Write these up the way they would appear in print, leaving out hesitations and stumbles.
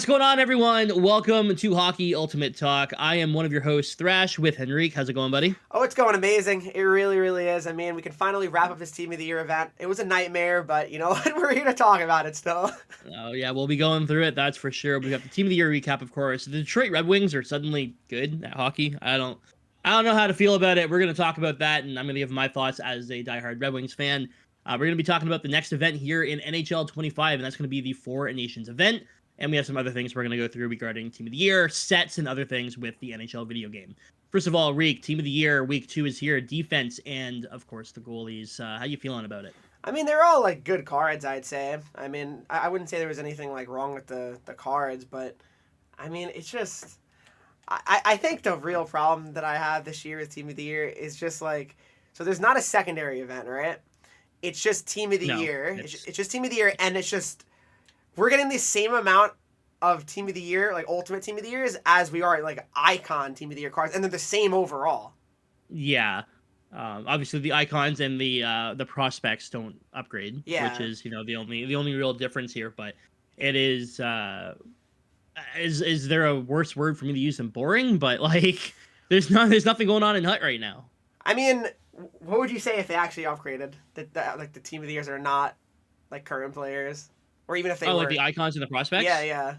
going on, everyone? Welcome to Hockey Ultimate Talk. I am one of your hosts, Thrash, with Henreek. How's it going, buddy? Oh, it's going amazing. It really, really is. I mean, we can finally wrap up this Team of the Year event. It was a nightmare, but you know what? We're here to talk about it still. Oh, yeah, we'll be going through it, that's for sure. We got the Team of the Year recap, of course. The Detroit Red Wings are suddenly good at hockey. I don't know how to feel about it. We're going to talk about that, and I'm going to give my thoughts as a diehard Red Wings fan. We're going to be talking about the next event here in NHL 25, and that's going to be the Four Nations event. And we have some other things we're going to go through regarding Team of the Year, sets, and other things with the NHL video game. First of all, Reek, Team of the Year, Week 2 is here. Defense and, of course, the goalies. How you feeling about it? I mean, they're all like good cards, I'd say. I mean, I wouldn't say there was anything like wrong with the cards, but I mean, it's just. I think the real problem that I have this year with Team of the Year is just like. So there's not a secondary event, right? It's just Team of the Year. It's just Team of the Year, and it's just. We're getting the same amount of Team of the Year, like Ultimate Team of the Years, as we are like Icon Team of the Year cards, and they're the same overall. Yeah. Obviously, the icons and the prospects don't upgrade, which is the only real difference here. But it is is there a worse word for me to use than boring? But like, there's nothing going on in Hut right now. I mean, what would you say if they actually upgraded like the Team of the Years are not like current players? Or even if they were. Like the icons and the prospects? Yeah.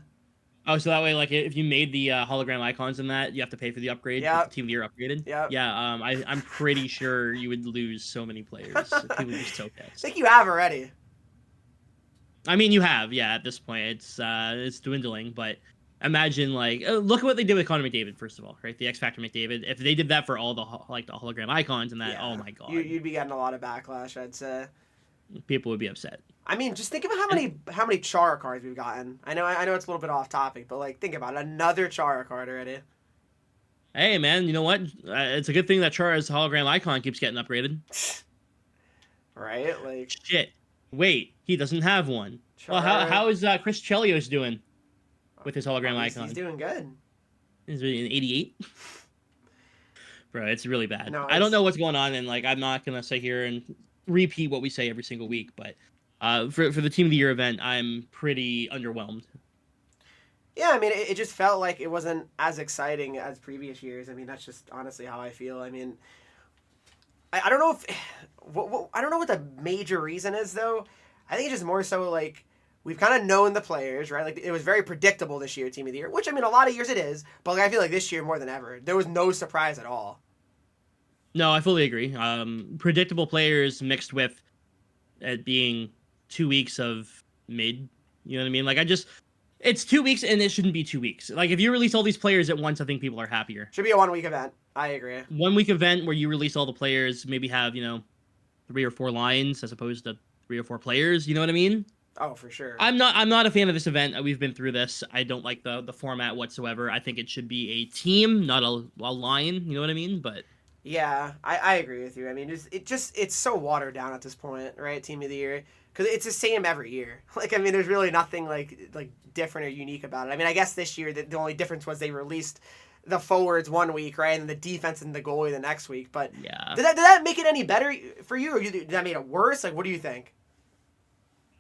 Oh, so that way, like, if you made the hologram icons in that, you have to pay for the upgrade. Yeah. The Team of the Year upgraded. Yeah. Yeah. I'm pretty sure you would lose so many players. People would be so pissed. I think you have already. I mean, you have. Yeah. At this point, it's dwindling. But imagine, like, look at what they did with Connor McDavid. First of all, right? The X Factor McDavid. If they did that for all the hologram icons and that, yeah. Oh my god, you'd be getting a lot of backlash, I'd say. People would be upset. I mean, just think about how many Chara cards we've gotten. I know it's a little bit off topic, but like think about it, another Chara card already. Hey man, you know what? It's a good thing that Chara's hologram icon keeps getting upgraded. Right? Like shit. Wait, he doesn't have one. Chara... Well, how is Chris Chelios doing with his hologram icon? He's doing good. He's really an 88. Bro, it's really bad. No, I don't know what's going on, and like I'm not gonna sit here and repeat what we say every single week, but for the Team of the Year event, I'm pretty underwhelmed. Yeah, I mean, it just felt like it wasn't as exciting as previous years. I mean, that's just honestly how I feel. I mean, I don't know if I don't know what the major reason is though. I think it's just more so like we've kind of known the players, right? Like it was very predictable this year, Team of the Year, which I mean, a lot of years it is, but like I feel like this year more than ever, there was no surprise at all. No, I fully agree. Predictable players mixed with it being 2 weeks of mid. You know what I mean? Like it's 2 weeks and it shouldn't be 2 weeks. Like if you release all these players at once, I think people are happier. Should be a 1 week event. I agree. 1 week event where you release all the players, maybe have 3 or 4 lines as opposed to 3 or 4 players. You know what I mean? Oh, for sure. I'm not a fan of this event. We've been through this. I don't like the format whatsoever. I think it should be a team, not a line. You know what I mean? But yeah, I agree with you. I mean, it's so watered down at this point, right? Team of the Year, because it's the same every year. Like, I mean, there's really nothing like different or unique about it. I mean, I guess this year the only difference was they released the forwards 1 week, right, and the defense and the goalie the next week. But yeah, did that make it any better for you, or did that make it worse? Like, what do you think?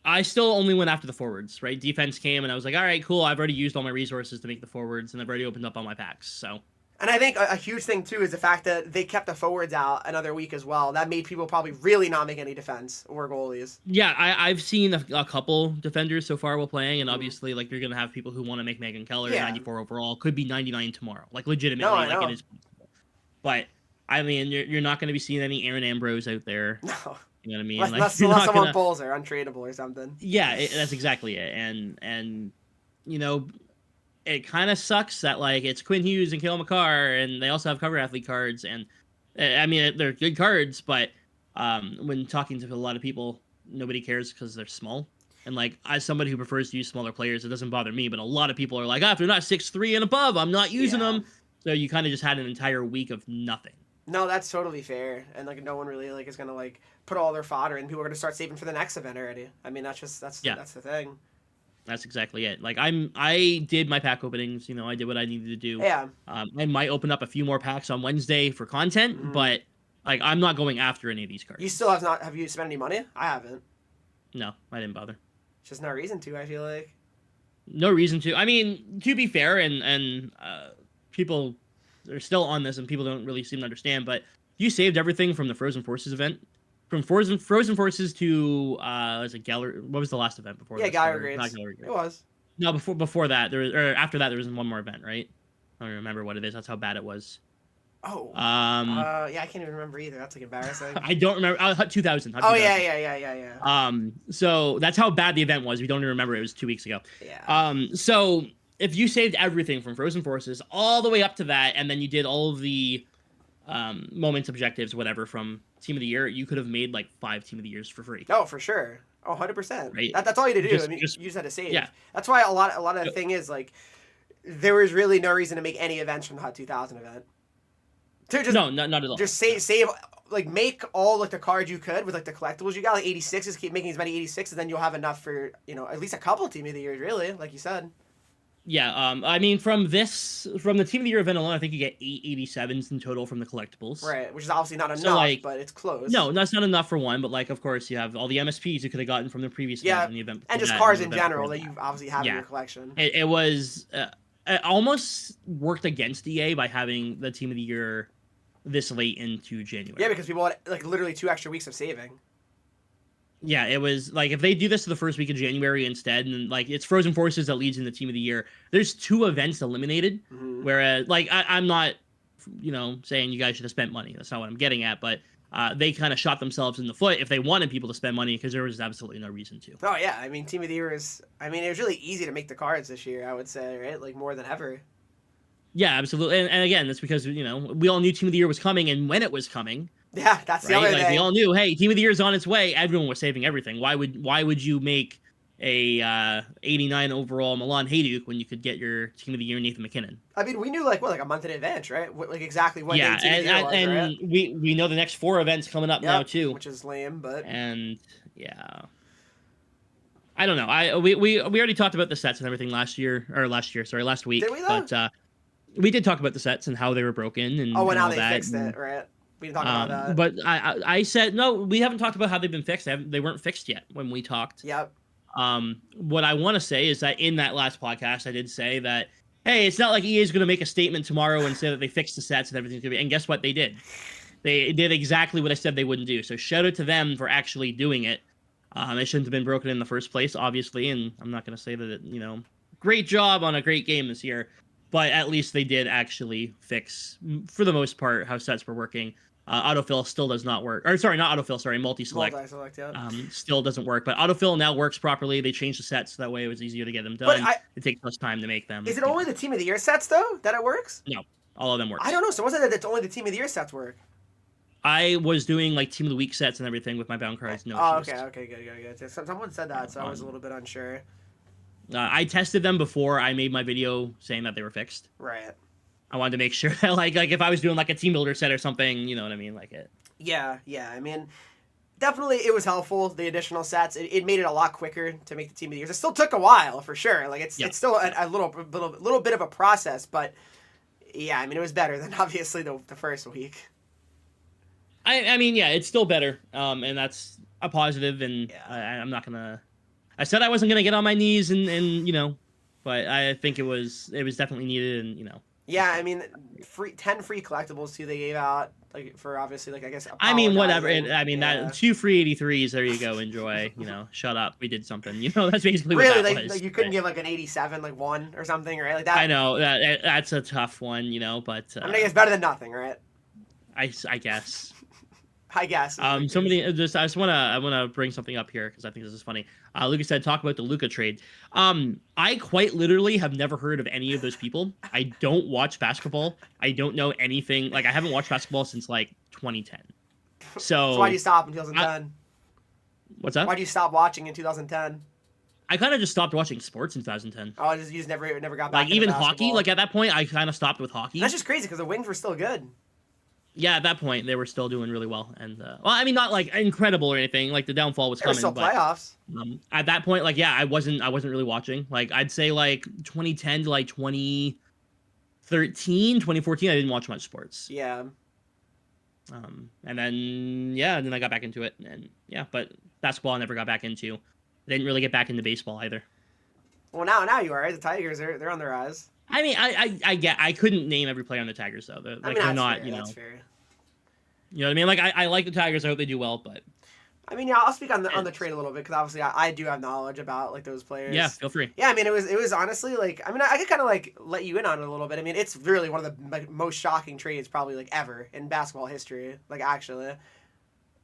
I still only went after the forwards, right? Defense came, and I was like, all right, cool. I've already used all my resources to make the forwards, and I've already opened up all my packs, so. And I think a huge thing, too, is the fact that they kept the forwards out another week as well. That made people probably really not make any defense or goalies. Yeah, I've seen a couple defenders so far while playing, and obviously, like, you're going to have people who want to make Megan Keller 94 overall. Could be 99 tomorrow. Like, legitimately, it is possible. But, I mean, you're not going to be seeing any Aaron Ambrose out there. No. You know what I mean? Unless someone pulls her, untradeable or something. Yeah, that's exactly it. And it kind of sucks that like it's Quinn Hughes and Kale McCarr, and they also have cover athlete cards, and I mean they're good cards, but when talking to a lot of people, nobody cares because they're small. And like as somebody who prefers to use smaller players, it doesn't bother me, but a lot of people are like, if they're not 6'3" and above, I'm not using them. So you kind of just had an entire week of nothing. No, that's totally fair, and like no one really like is gonna like put all their fodder, and people are gonna start saving for the next event already. I mean, that's the thing. That's exactly it. Like I did my pack openings. I did what I needed to do. Yeah. I might open up a few more packs on Wednesday for content, but like I'm not going after any of these cards. You still have you spent any money? I haven't. No, I didn't bother. It's just no reason to. I feel like. No reason to. I mean, to be fair, and people are still on this, and people don't really seem to understand. But you saved everything from the Frozen Forces event, from Frozen Forces to was it Gallery? What was the last event before Yeah, this? Gallery Or not grades. Gallery It Grades. was. No, before that, there was, or after that, there was one more event, right? I don't remember what it is. That's how bad it was. Oh. Yeah, I can't even remember either. That's like embarrassing. I don't remember. Hut 2000. Hut Oh yeah, 2000. yeah. So that's how bad the event was. We don't even remember. It was 2 weeks ago. Yeah. So if you saved everything from Frozen Forces all the way up to that, and then you did all of the moments, objectives, whatever from Team of the Year, you could have made like 5 Team of the Years for free. Oh, for sure. Oh, 100%. Right? That's all you had to do. I mean, Just you just had to save. yeah. That's why a lot of the thing is like there was really no reason to make any events from the Hut 2000 event. To just No, not at all. just save like make all like the cards you could with like the collectibles you got like 86s, keep making as many 86s, and then you'll have enough for at least a couple Team of the Years, really, like you said. Yeah, I mean, from the Team of the Year event alone, I think you get 8 87s in total from the collectibles. Right, which is obviously not enough, So, like, but it's close. no, that's not enough for one, but like, of course, you have all the MSPs you could have gotten from the previous Yeah, event and the event before and just that, cards and in the event general before that you obviously have in your collection. It was it almost worked against EA by having the Team of the Year this late into January. Yeah, because people had like literally 2 extra weeks of saving. Yeah, it was like if they do this the first week of January instead, and like it's Frozen Forces that leads in the Team of the Year. There's 2 events eliminated, whereas like I'm not, saying you guys should have spent money. That's not what I'm getting at, but they kind of shot themselves in the foot if they wanted people to spend money because there was absolutely no reason to. Oh yeah, I mean Team of the Year is. I mean it was really easy to make the cards this year. I would say, right, like more than ever. Yeah, absolutely, and again, that's because we all knew Team of the Year was coming, and when it was coming. Yeah, that's the right? other Like thing. we all knew, hey, Team of the Year is on its way. Everyone was saving everything. Why would you make a 89 overall Milan Hayduk when you could get your Team of the Year Nathan McKinnon? I mean, we knew like a month in advance, right? Like exactly when Yeah, Team of the Year was, and right? we know the next 4 events coming up now too, which is lame, but and yeah. I don't know. We already talked about the sets and everything last week. Did we though? But we did talk about the sets and how they were broken and and and how all they that. fixed it, right? We didn't talk about that. But I said no. We haven't talked about how they've been fixed. They weren't fixed yet when we talked. Yep. What I want to say is that in that last podcast, I did say that hey, it's not like EA is going to make a statement tomorrow and say that they fixed the sets and everything's going to be. And guess what? They did. They did exactly what I said they wouldn't do. So shout out to them for actually doing it. It shouldn't have been broken in the first place, obviously. And I'm not going to say that great job on a great game this year. But at least they did actually fix, for the most part, how sets were working. Autofill still does not work. Or sorry, not autofill. Sorry, multi-select. Multi-select, yeah. Still doesn't work. But autofill now works properly. They changed the sets so that way it was easier to get them done. It takes less time to make them. Is it only the Team of the Year sets though that it works? No, all of them work. I don't know. Someone said that it's only the Team of the Year sets work. I was doing like Team of the Week sets and everything with my bound cards. No. Oh, okay, good. Someone said that, so I was a little bit unsure. I tested them before I made my video saying that they were fixed. Right. I wanted to make sure that like if I was doing like a team builder set or something, you know what I mean, like it. Yeah. I mean, definitely it was helpful. The additional sets, it made it a lot quicker to make the Team of the Years. It still took a while for sure. Like it's still a little bit of a process, but yeah, I mean it was better than obviously the first week. I mean, yeah, it's still better, and that's a positive. And I'm not gonna. I said I wasn't gonna get on my knees and but I think it was definitely needed and. Yeah, I mean, 10 free collectibles too they gave out like for obviously like I guess. I mean, whatever. That 2 free 83s. There you go. Enjoy. Shut up. We did something. That's basically really what that was. Like you couldn't give like an 87 like one or something, right? Like that. I know that's a tough one, but I mean, it's better than nothing, right? I guess. I guess. Somebody I just wanna bring something up here because I think this is funny. Lucas said talk about the Luka trade. I quite literally have never heard of any of those people. I don't watch basketball. I don't know anything. Like I haven't watched basketball since like 2010. So why did you stop in 2010? What's that? Why did you stop watching in 2010? I kind of just stopped watching sports in 2010. Oh, you just never got back. Like even basketball. hockey. Like at that point, I kind of stopped with hockey. That's just crazy because the Wings were still good. Yeah, at that point they were still doing really well, and well, I mean, not like incredible or anything. Like the downfall was coming. Still but, playoffs. At that point, like I wasn't really watching. Like I'd say like 2010 to like 2013, 2014, I didn't watch much sports. Yeah. And then I got back into it, and but basketball I never got back into. I didn't really get back into baseball either. Well, now you are. Right? The Tigers, they're on the rise. I mean, I couldn't name every player on the Tigers though. They're, I like mean, they're that's not, fair. That's fair. you know what I mean. Like I like the Tigers. I hope they do well, but I mean, yeah, I'll speak on the it's, trade a little bit because obviously I do have knowledge about like those yeah, players. feel free. Yeah, I mean, it was honestly like I mean I could kind of like let you in on it a little bit. I mean, it's really one of the like, most shocking trades probably like ever in basketball history. Like actually,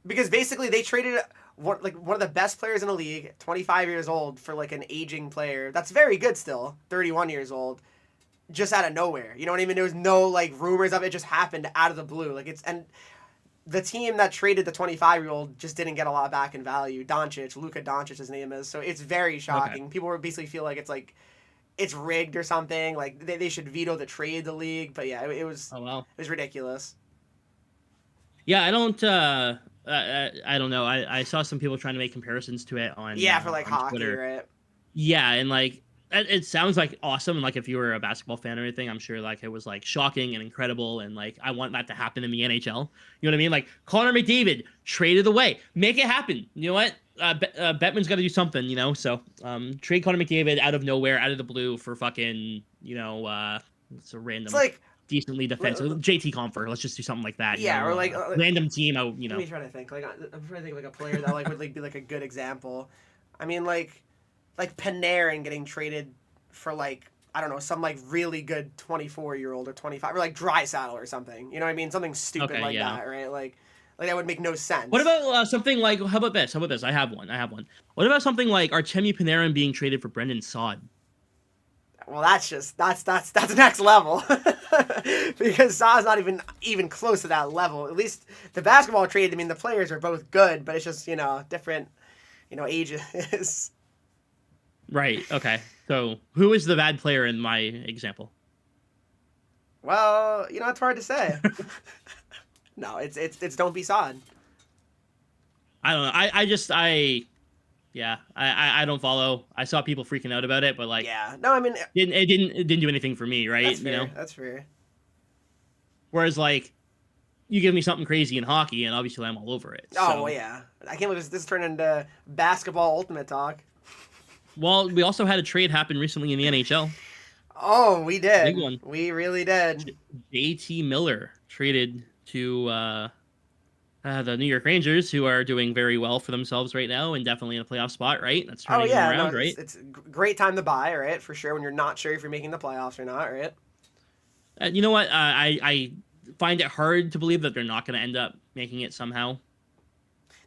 because basically they traded one of the best players in the league, 25 years old, for like an aging player that's very good still, 31 years old, just out of nowhere. You know what I mean? There was no like rumors of it; just happened out of the blue. Like it's and the team that traded the 25-year-old just didn't get a lot back in value. Luka Doncic, his name is. So it's very shocking. Okay. People were basically feel like it's rigged or something. Like they should veto the trade the league. But yeah, it was Oh well. it was ridiculous. Yeah, I don't. I don't know. I saw some people trying to make comparisons to it Yeah, for like on hockey, Twitter. right? Yeah, and like it sounds like awesome. And like if you were a basketball fan or anything, I'm sure like it was like shocking and incredible. And like I want that to happen in the NHL. You know what I mean? Like Connor McDavid traded away, make it happen. You know what? Bettman's got to do something. You know, so trade Connor McDavid out of nowhere, out of the blue for fucking it's a random. It's like Decently defensive, JT Comfer. Let's just do something like that. yeah, or like random team. Let me try to think. Like I'm trying to think of like a player that like would like be like a good example. I mean like Panarin getting traded for like I don't know some like really good 24-year-old or 25 or like Drysdale or something. You know what I mean? Something stupid that, right? Like that would make no sense. What about something like how about this? I have one. What about something like Artemi Panarin being traded for Brendan Saad? Well, that's next level because Sa's not even close to that level. At least the basketball trade. I mean, the players are both good, but it's just different, ages. Right. Okay. So who is the bad player in my example? Well, it's hard to say. No, it's don't be Sod. I don't know. Yeah, I don't follow. I saw people freaking out about it, but like, yeah, no, I mean, it didn't do anything for me, right? That's fair. That's fair. Whereas like, you give me something crazy in hockey, and obviously I'm all over it. Oh well, yeah, I can't believe this turned into basketball ultimate talk. Well, we also had a trade happen recently in the NHL. Oh, we did. Big one. We really did. JT Miller traded to the New York Rangers, who are doing very well for themselves right now and definitely in a playoff spot, right? That's turning around, right? It's a great time to buy, right? For sure, when you're not sure if you're making the playoffs or not, right? You know what? I find it hard to believe that they're not going to end up making it somehow.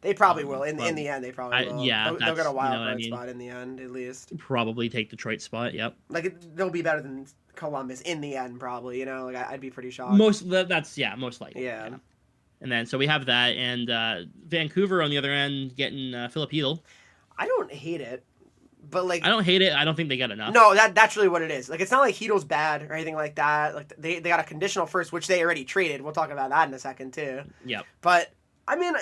They probably will. In the end, they probably will. Yeah, they'll get a wild card spot in the end, at least. Probably take Detroit's spot. Yep. Like they'll be better than Columbus in the end, probably. Like I'd be pretty shocked. Most likely. Yeah. And then so we have that, and Vancouver on the other end getting Philip Hedl. I don't hate it, but like I don't hate it. I don't think they got enough. No, that's really what it is. Like it's not like Hedl's bad or anything like that. Like they got a conditional first, which they already traded. We'll talk about that in a second too. Yep. But I mean,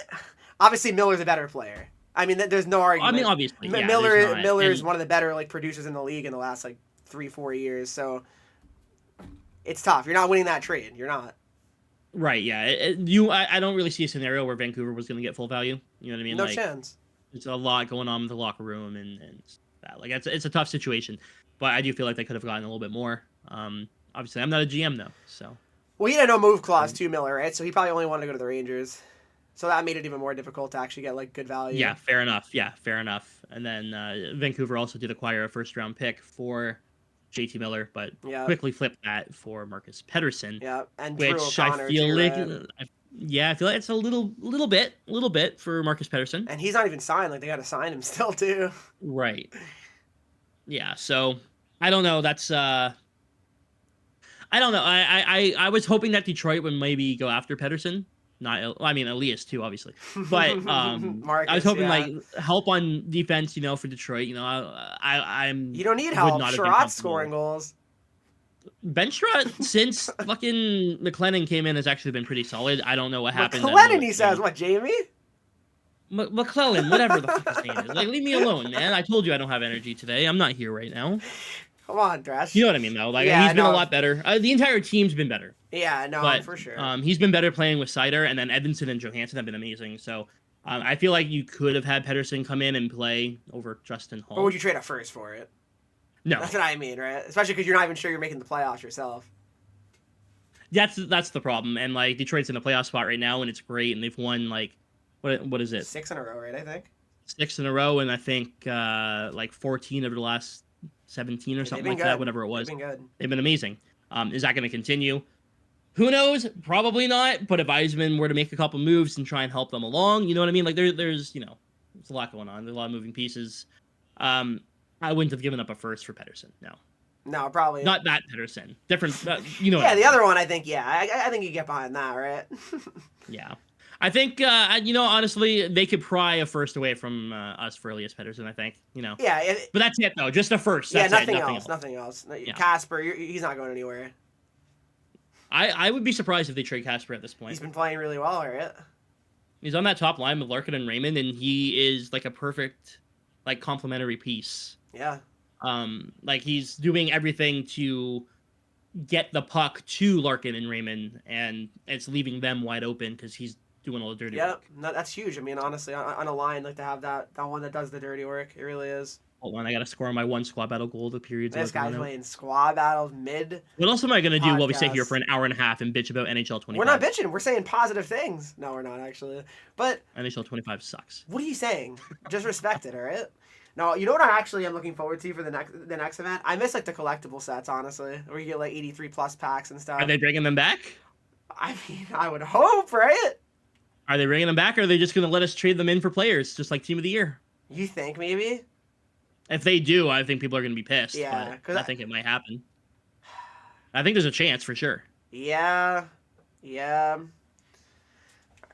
obviously Miller's a better player. I mean, there's no argument. I mean, obviously, yeah, Miller's one of the better like producers in the league in the last like 3-4 years. So it's tough. You're not winning that trade. You're not. Right, yeah. I don't really see a scenario where Vancouver was going to get full value. You know what I mean? No chance. There's a lot going on with the locker room and that. Like, it's a tough situation. But I do feel like they could have gotten a little bit more. Obviously, I'm not a GM, though, so. Well, he had no move clause too, Miller, right? So he probably only wanted to go to the Rangers. So that made it even more difficult to actually get, like, good value. Yeah, fair enough. And then Vancouver also did acquire a first-round pick for JT Miller, but quickly flipped that for Marcus Pettersson. Yeah, and which I feel like, I feel like it's a little bit for Marcus Pettersson. And he's not even signed. Like they got to sign him still too. Right. Yeah. So I don't know. That's I don't know. I was hoping that Detroit would maybe go after Pettersson. Elias too, obviously. But Marcus, I was hoping like help on defense, for Detroit. I'm. You don't need help. Sherrod's scoring goals. Ben Sherrod, since fucking McLennan came in, has actually been pretty solid. I don't know what happened. McLennan, he says, what, Jamie? McClellan, whatever the fuck his name is. Like, leave me alone, man. I told you I don't have energy today. I'm not here right now. Come on, Thrash. You know what I mean, though. Like, he's been a lot better. The entire team's been better. Yeah, no, but, for sure. He's been better playing with Sider, and then Edmondson and Johansson have been amazing. So, I feel like you could have had Pettersson come in and play over Justin Hall. Or would you trade a first for it? No, That's what I mean, right? Especially because you're not even sure you're making the playoffs yourself. that's the problem. And like Detroit's in a playoff spot right now, and it's great, and they've won like what is it? 6 in a row, right? I think 6 in a row, and I think like 14 of the last 17 or something like that, whatever it was. They've been good. They've been amazing. Is that going to continue? Who knows? Probably not. But if Eisman were to make a couple moves and try and help them along, you know what I mean? Like there's there's a lot going on. There's a lot of moving pieces. I wouldn't have given up a first for Pedersen. No, probably Not that Pedersen. Different. Yeah, the other one, I think. Yeah, I think you get behind that, right? Yeah. I think, honestly, they could pry a first away from us for Elias Pedersen, I think, Yeah. But that's it, though. Just a first. That's Nothing it. else. Nothing else. Yeah. Casper, he's not going anywhere. I would be surprised if they trade Casper at this point. He's been playing really well, right? He's on that top line with Larkin and Raymond, and he is like a perfect, like, complementary piece. Yeah. Like, he's doing everything to get the puck to Larkin and Raymond, and it's leaving them wide open because he's doing all the dirty work. Yeah, that's huge. I mean, honestly, on a line, like to have that one that does the dirty work, it really is. Hold on, I gotta score my one squad battle goal. The period's This guy's running out. playing squad battles mid. What else am I gonna do while we sit here podcast. for an hour and a half and bitch about NHL 25? We're not bitching. We're saying positive things. No, we're not actually. But NHL 25 sucks. what are you saying? Just respect it, all right? No, you know what I actually am looking forward to for the next event? I miss like the collectible sets, honestly, where you get like 83 plus packs and stuff. Are they bringing them back? I mean, I would hope, right? Are they bringing them back, or are they just gonna let us trade them in for players, just like Team of the Year? You think maybe? If they do, I think people are gonna be pissed. Yeah, but I think it might happen. I think there's a chance for sure. Yeah.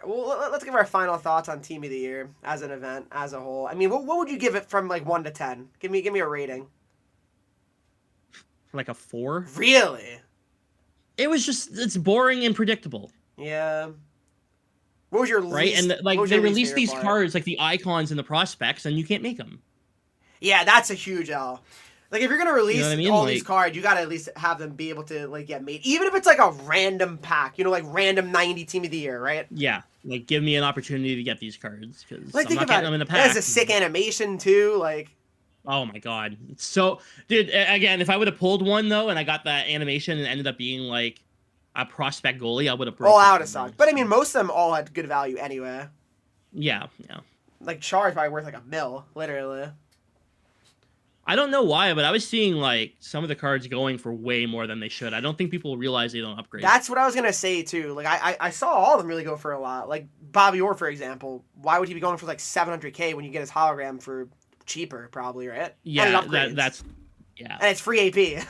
Well, let's give our final thoughts on Team of the Year as an event, as a whole. I mean, what would you give it from like 1 to 10? Give me a rating. Like a 4. Really? It's boring and predictable. Yeah. What was your right? least, And like they release these cards, like the icons and the prospects, and you can't make them. Yeah, that's a huge L. Like if you're gonna release all these cards, you gotta at least have them be able to like get made, even if it's like a random pack, like random 90 Team of the Year, right? Yeah, like give me an opportunity to get these cards because like I'm not getting them in the pack. That has a sick animation too, like. Oh my god, it's so, dude. Again, if I would have pulled one though, and I got that animation and ended up being like a prospect goalie, I would have. All out of sucked. But I mean, most of them all had good value anyway. Yeah. Like Char is probably worth like $1 million, literally. I don't know why, but I was seeing like some of the cards going for way more than they should. I don't think people realize they don't upgrade. That's what I was gonna say too. Like I saw all of them really go for a lot. Like Bobby Orr, for example. Why would he be going for like $700K when you get his hologram for cheaper, probably, right? Yeah, that's yeah. And it's free AP.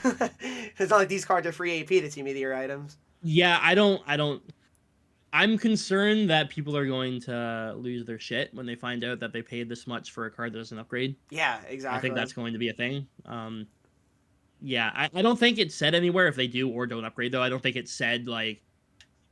It's not like these cards are free AP, the Team of the Year items. Yeah, I'm concerned that people are going to lose their shit when they find out that they paid this much for a card that doesn't upgrade. Yeah, exactly. I think that's going to be a thing. Yeah, I don't think it said anywhere if they do or don't upgrade, though. I don't think it said, like,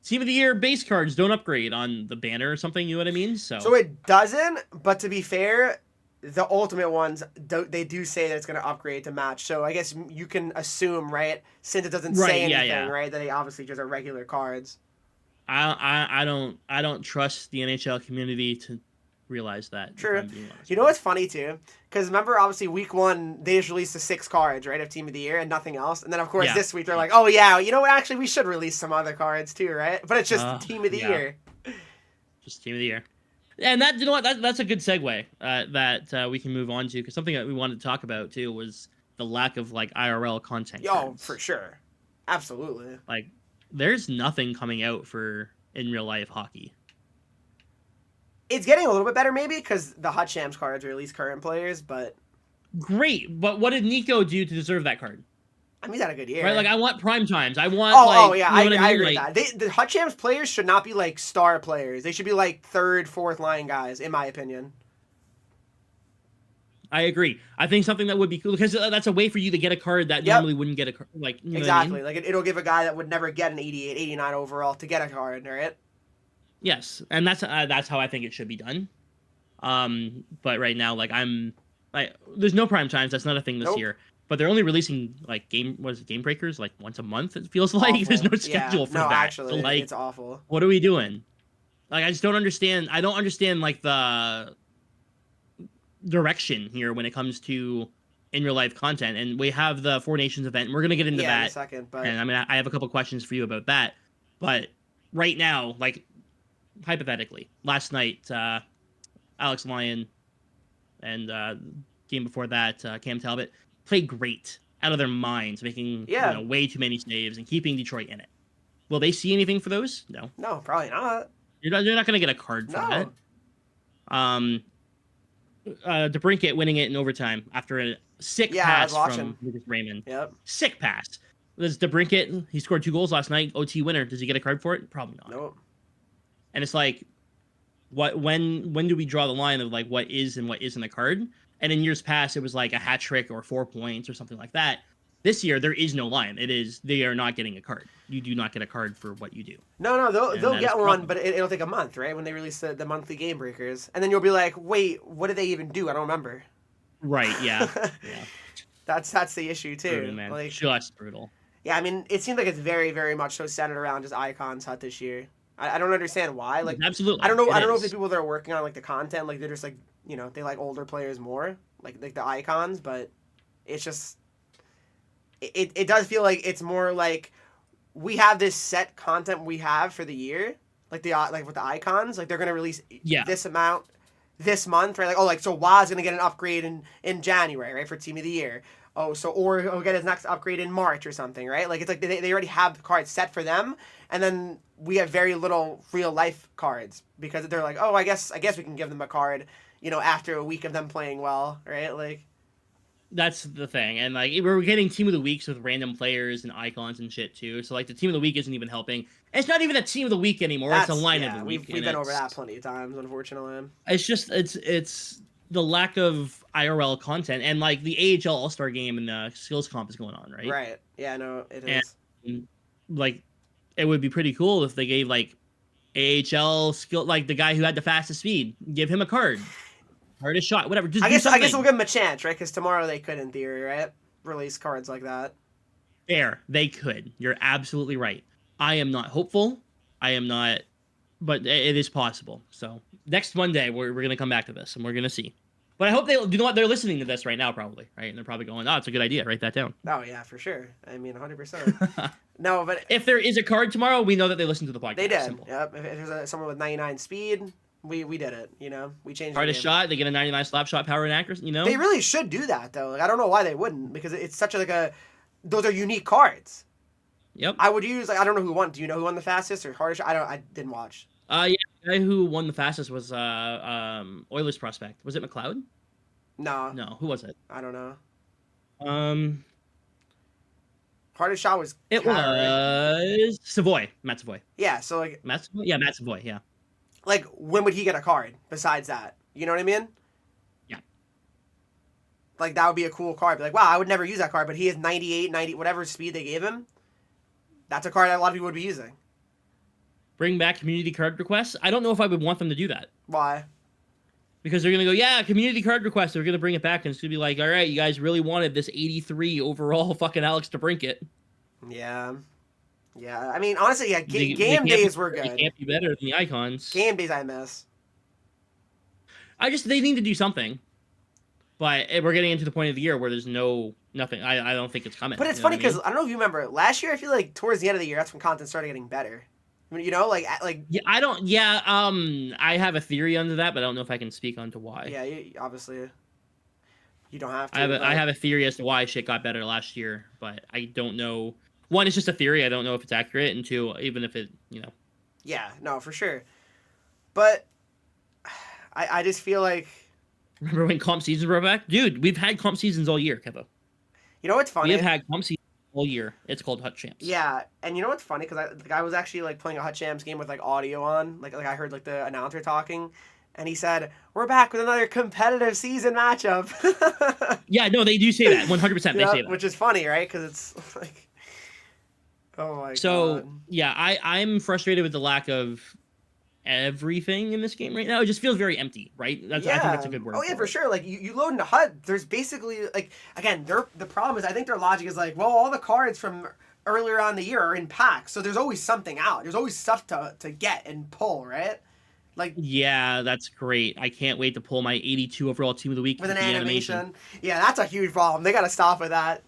Team of the Year base cards don't upgrade on the banner or something, you know what I mean? So it doesn't, but to be fair, the ultimate ones, they do say that it's going to upgrade to match. So I guess you can assume, right, since it doesn't say anything, right, that they obviously just are regular cards. I don't trust the NHL community to realize that. True. You know what's funny too? Because remember, obviously, week 1 they just released the 6 cards, right, of Team of the Year and nothing else. And then of course this week they're like, oh yeah, you know what? Actually, we should release some other cards too, right? But it's just Team of the Year. Just Team of the Year. And that, you know what? That's a good segue that we can move on to, because something that we wanted to talk about too was the lack of like IRL content. Oh, for sure, absolutely. Like, there's nothing coming out for in real life hockey. It's getting a little bit better, maybe, because the Hot Shams cards are at least current players, but... Great, but what did Nico do to deserve that card? I mean, he's had a good year. Right, like, I want prime times. I want, I agree like, with that. The Hot Shams players should not be, like, star players. They should be, like, 3rd, 4th line guys, in my opinion. I agree. I think something that would be cool, because that's a way for you to get a card that normally wouldn't get a card. Like, you know exactly. what I mean? Like, it'll give a guy that would never get an 88, 89 overall to get a card, right? Yes, and that's how I think it should be done. But right now, like, there's no prime times. That's not a thing this year. But they're only releasing like game breakers like once a month. It feels like awful. There's no schedule for that. No, actually, so, like, it's awful. What are we doing? Like, I just don't understand. I don't understand like the direction here when it comes to in real life content, and we have the Four Nations event. We're gonna get into Yeah, in a that, second, but and I mean, I have a couple questions for you about that. But right now, like hypothetically, last night, Alex Lyon and game before that, Cam Talbot played great out of their minds, making yeah, way too many saves and keeping Detroit in it. Will they see anything for those? No, no, probably not. you're not gonna get a card for that. No. Um, DeBrincat winning it in overtime after a sick Yeah, I was pass watching. from Lucas Raymond. Yep. Sick pass. There's DeBrincat. He scored 2 goals last night. OT winner. Does he get a card for it? Probably not. Nope. And it's like, when do we draw the line of like what is and what isn't a card? And in years past, it was like a hat trick or 4 points or something like that. This year, there is no line. They are not getting a card. You do not get a card for what you do. No, they'll that get is one, problem. but it'll take a month, right? When they release the monthly game breakers, and then you'll be like, wait, what did they even do? I don't remember. Right? Yeah. Yeah. That's the issue too. Brutal, man. Like, Just brutal. yeah, I mean, it seems like it's very, very much so centered around just icons hut this year. I don't understand why. Like, Absolutely. I don't know. It I don't know if is. the people that are working on like the content, like they're just like they like older players more, like the icons, but it's just it does feel like it's more like we have this set content we have for the year, like with the icons, like they're gonna release this amount this month, right? Like, oh, like so Waz gonna get an upgrade in January, right, for Team of the Year. Oh, so or he'll get his next upgrade in March or something, right? Like it's like they already have the cards set for them, and then we have very little real life cards because they're like, oh, I guess we can give them a card, after a week of them playing well, right? Like That's the thing, and like we're getting team of the weeks with random players and icons and shit too. So like the team of the week isn't even helping. It's not even a team of the week anymore. It's a line of the week. We've been over that plenty of times, unfortunately. It's just it's the lack of IRL content, and like the AHL All Star game and the skills comp is going on, right? Right. Yeah. No, it is. And like it would be pretty cool if they gave like AHL skill, like the guy who had the fastest speed, give him a card. Hardest shot, whatever. Just I guess something. we'll give them a chance, right? Because tomorrow they could, in theory, right, release cards like that. Fair, they could. You're absolutely right. I am not hopeful. I am not, but it is possible. So next Monday we're gonna come back to this and we're gonna see. But I hope they, you know what, they're listening to this right now probably, right? And they're probably going, "Oh, it's a good idea. Write that down." Oh yeah, for sure. I mean, 100%. No, but if there is a card tomorrow, we know that they listen to the podcast. They did. Simple. Yep. If there's someone with 99 speed. We did it, we changed hardest shot. They get a 99 slap shot, power and accuracy. They really should do that though. Like, I don't know why they wouldn't, because it's such those are unique cards. Yep. I would use I don't know who won. Do you know who won the fastest or hardest shot? I didn't watch. Yeah, the guy who won the fastest was Oilers prospect. Was it McLeod? No. Who was it? I don't know. Hardest shot was it was Savoy, Matt Savoy. Yeah, so like Matt Savoy. Yeah, Matt Savoy. Yeah. Like, when would he get a card besides that? You know what I mean? Yeah. Like, that would be a cool card. Be like, wow, I would never use that card, but he has 98, 90, whatever speed they gave him. That's a card that a lot of people would be using. Bring back community card requests. I don't know if I would want them to do that. Why? Because they're going to go, yeah, community card request. They're going to bring it back, and it's going to be like, all right, you guys really wanted this 83 overall fucking Alex DeBrincat. Yeah. Yeah, I mean, honestly, yeah, game days were good. They can't be better than the icons. Game days I miss. They need to do something. But we're getting into the point of the year where there's nothing. I don't think it's coming. But it's funny because I don't know if you remember, last year I feel like towards the end of the year, that's when content started getting better. Like yeah, I have a theory under that, but I don't know if I can speak onto why. Yeah, obviously you don't have to. I have a theory as to why shit got better last year, but I don't know. One, it's just a theory. I don't know if it's accurate, and two, even if it, Yeah, no, for sure. But I just feel like. Remember when comp seasons were back? Dude, we've had comp seasons all year, Kevo. You know what's funny? We have had comp seasons all year. It's called Hut Champs. Yeah, and you know what's funny? Because I was actually like playing a Hut Champs game with like audio on. Like I heard like the announcer talking, and he said, "We're back with another competitive season matchup." Yeah, no, they do say that. 100%. They say that. Which is funny, right? Because it's like. Oh my god. So yeah, I'm frustrated with the lack of everything in this game right now. It just feels very empty, right? I think that's a good word. Oh yeah, for sure. Like you load into HUD, there's basically like again, the problem is I think their logic is like, well, all the cards from earlier on in the year are in packs, so there's always something out. There's always stuff to get and pull, right? Like Yeah, that's great. I can't wait to pull my 82 overall team of the week with an the animation. Yeah, that's a huge problem. They got to stop with that.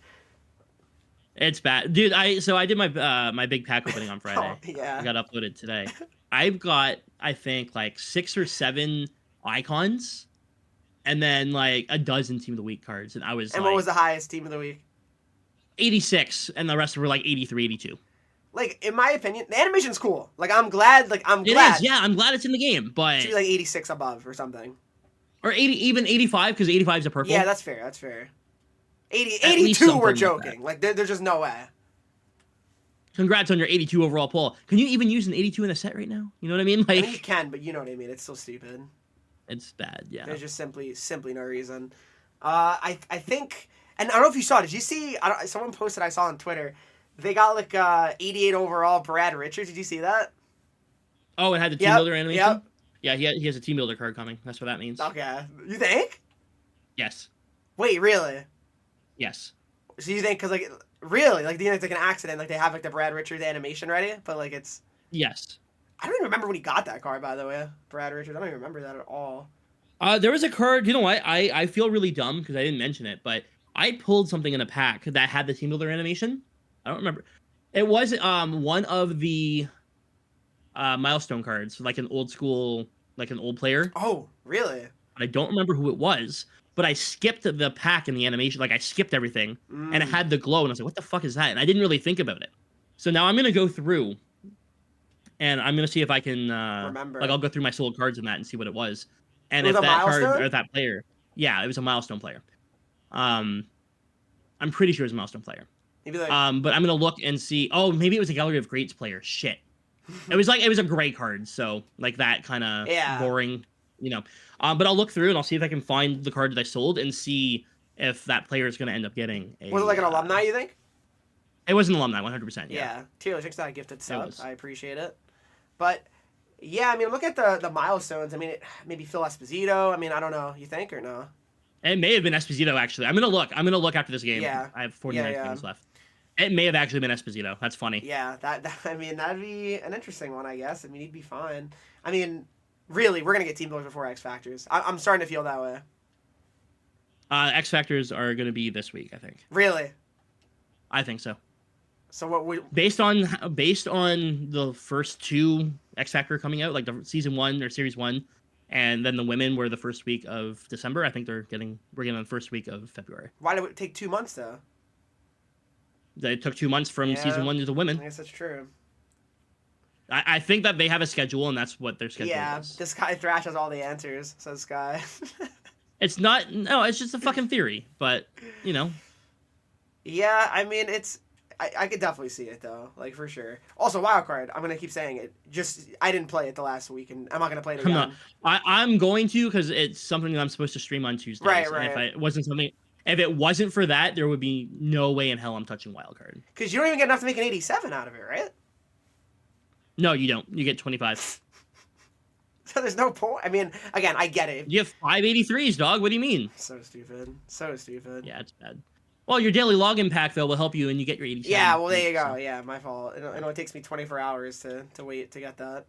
It's bad, dude. I did my my big pack opening on Oh, Friday. yeah. It got uploaded today. I've got, I think, like 6 or 7 icons, and then like a dozen team of the week cards, and I was And what was like the highest team of the week? 86, and the rest were like 83, 82. Like in my opinion, the animation's cool. Like I'm glad. Like I'm It glad. is, yeah. I'm glad it's in the game, It but should be like 86 above or something. or 80, even 85, because 85 is a purple. Yeah, that's fair. That's fair. 80, At least 82, something we're like joking. Like there's just no way. Congrats on your 82 overall pull. Can you even use an 82 in a set right now? You know what I mean? I Like, mean, you can, but you know what I mean. It's still stupid. it's bad. Yeah. There's just simply no reason. I think, and I don't know if you saw. Did you see? Someone posted. I saw on Twitter. They got like 88 overall Brad Richards. Did you see that? Oh, it had the team Yep, builder animation. yep. Yeah, he has a team builder card coming. That's what that means. Okay. You think? Yes. Wait, really? Yes. So you think because like really like do you think it's like an accident? Like they have like the Brad Richards animation ready, but like it's. Yes. I don't even remember when he got that card. By the way, Brad Richards. I don't even remember that at all. There was a card. You know what? I feel really dumb because I didn't mention it, but I pulled something in a pack that had the team builder animation. I don't remember. It was one of the milestone cards, like an old school, like an old player. Oh, really? I don't remember who it was, but I skipped the pack in the animation. Like I skipped everything, and it had the glow, and I was like, "What the fuck is that?" And I didn't really think about it. So now I'm gonna go through, and I'm gonna see if I can Remember. Like I'll go through my sold cards in that and see what it was, and It if was a that card milestone? or that player, yeah, it was a milestone player. I'm pretty sure it was a milestone player. Maybe like But I'm gonna look and see. Oh, maybe it was a Gallery of Greats player. Shit. It was a gray card, so like that kind of Yeah. boring, you know. But I'll look through and I'll see if I can find the card that I sold and see if that player is gonna end up getting a. was it like an alumni? You think? It was an alumni, 100%. Yeah. Taylor, thanks for that gifted sub. was. I appreciate it. But yeah, I mean, look at the milestones. I mean, maybe Phil Esposito. I mean, I don't know. You think or no? It may have been Esposito actually. I'm gonna look after this game. Yeah. I have 49 Yeah. games left. It may have actually been Esposito. That's funny. Yeah, that I mean, that'd be an interesting one, I guess. I mean, he'd be fine. I mean, really, we're gonna get team builders before X Factors. I'm starting to feel that way. X Factors are gonna be this week, I think. Really? I think so. So what we? Based on the first 2 X Factor coming out, like the season 1 or series 1, and then the women were the first week of December. I think we're getting the first week of February. Why did it take 2 months though? It took 2 months from Yeah. season 1 to the I women. guess that's true. I think that they have a schedule, and that's what their schedule Yeah, is. this guy Thrash has all the answers, says Sky. It's not. No, it's just a fucking theory. But you know, Yeah, I mean, I could definitely see it though, like for sure. Also, Wildcard, I'm gonna keep saying it. Just I didn't play it the last week, and I'm not gonna play it I'm again. not. I'm going to because it's something that I'm supposed to stream on Tuesdays. Right, And right. if it wasn't for that, there would be no way in hell I'm touching Wildcard. Because you don't even get enough to make an 87 out of it, right? No, you don't. You get 25. So there's no point. I mean, again, I get it. You have 583s, dog. What do you mean? So stupid. So stupid. Yeah, it's bad. Well, your daily login pack though will help you, and you get your 87. Yeah, well, there you go. So. Yeah, my fault. It only takes me 24 hours to wait to get that.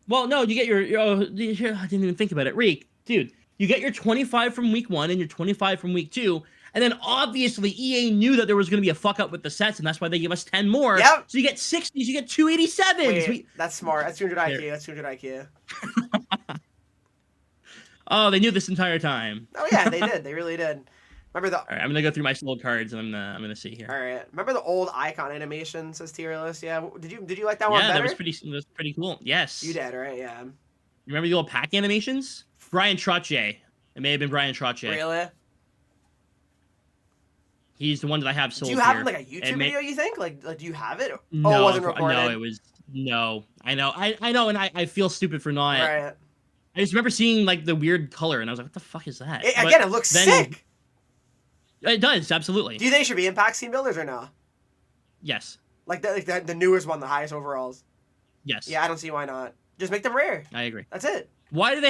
Well, no, you get your I didn't even think about it. Reek, dude, you get your 25 from week 1 and your 25 from week 2. And then obviously EA knew that there was going to be a fuck up with the sets, and that's why they give us 10 more. Yep. So you get 60s, you get 287s. Wait, that's smart. That's 200 IQ. That's 200 IQ. Oh, they knew this entire time. Oh yeah, they did. They really did. Remember the? All right, I'm gonna go through my sold cards, and I'm gonna see here. All right. Remember the old icon animation? Says tier list. Yeah. Did you like that one Yeah, better? that was pretty cool. Yes. You did, right? Yeah. You remember the old pack animations? Brian Trottier. It may have been Brian Trottier. Really? He's the one that I have sold. Do you have here. like a YouTube video? You think? Like, do you have it? No, Oh, it wasn't recorded. No, it was no. I know, and I feel stupid for not. Right. I just remember seeing like the weird color, and I was like, "What the fuck is that?" Again, it looks sick. It does, absolutely. Do you think it should be Impact Team Builders or no? Yes. Like the newest one, the highest overalls. Yes. Yeah, I don't see why not. Just make them rare. I agree. That's it. Why do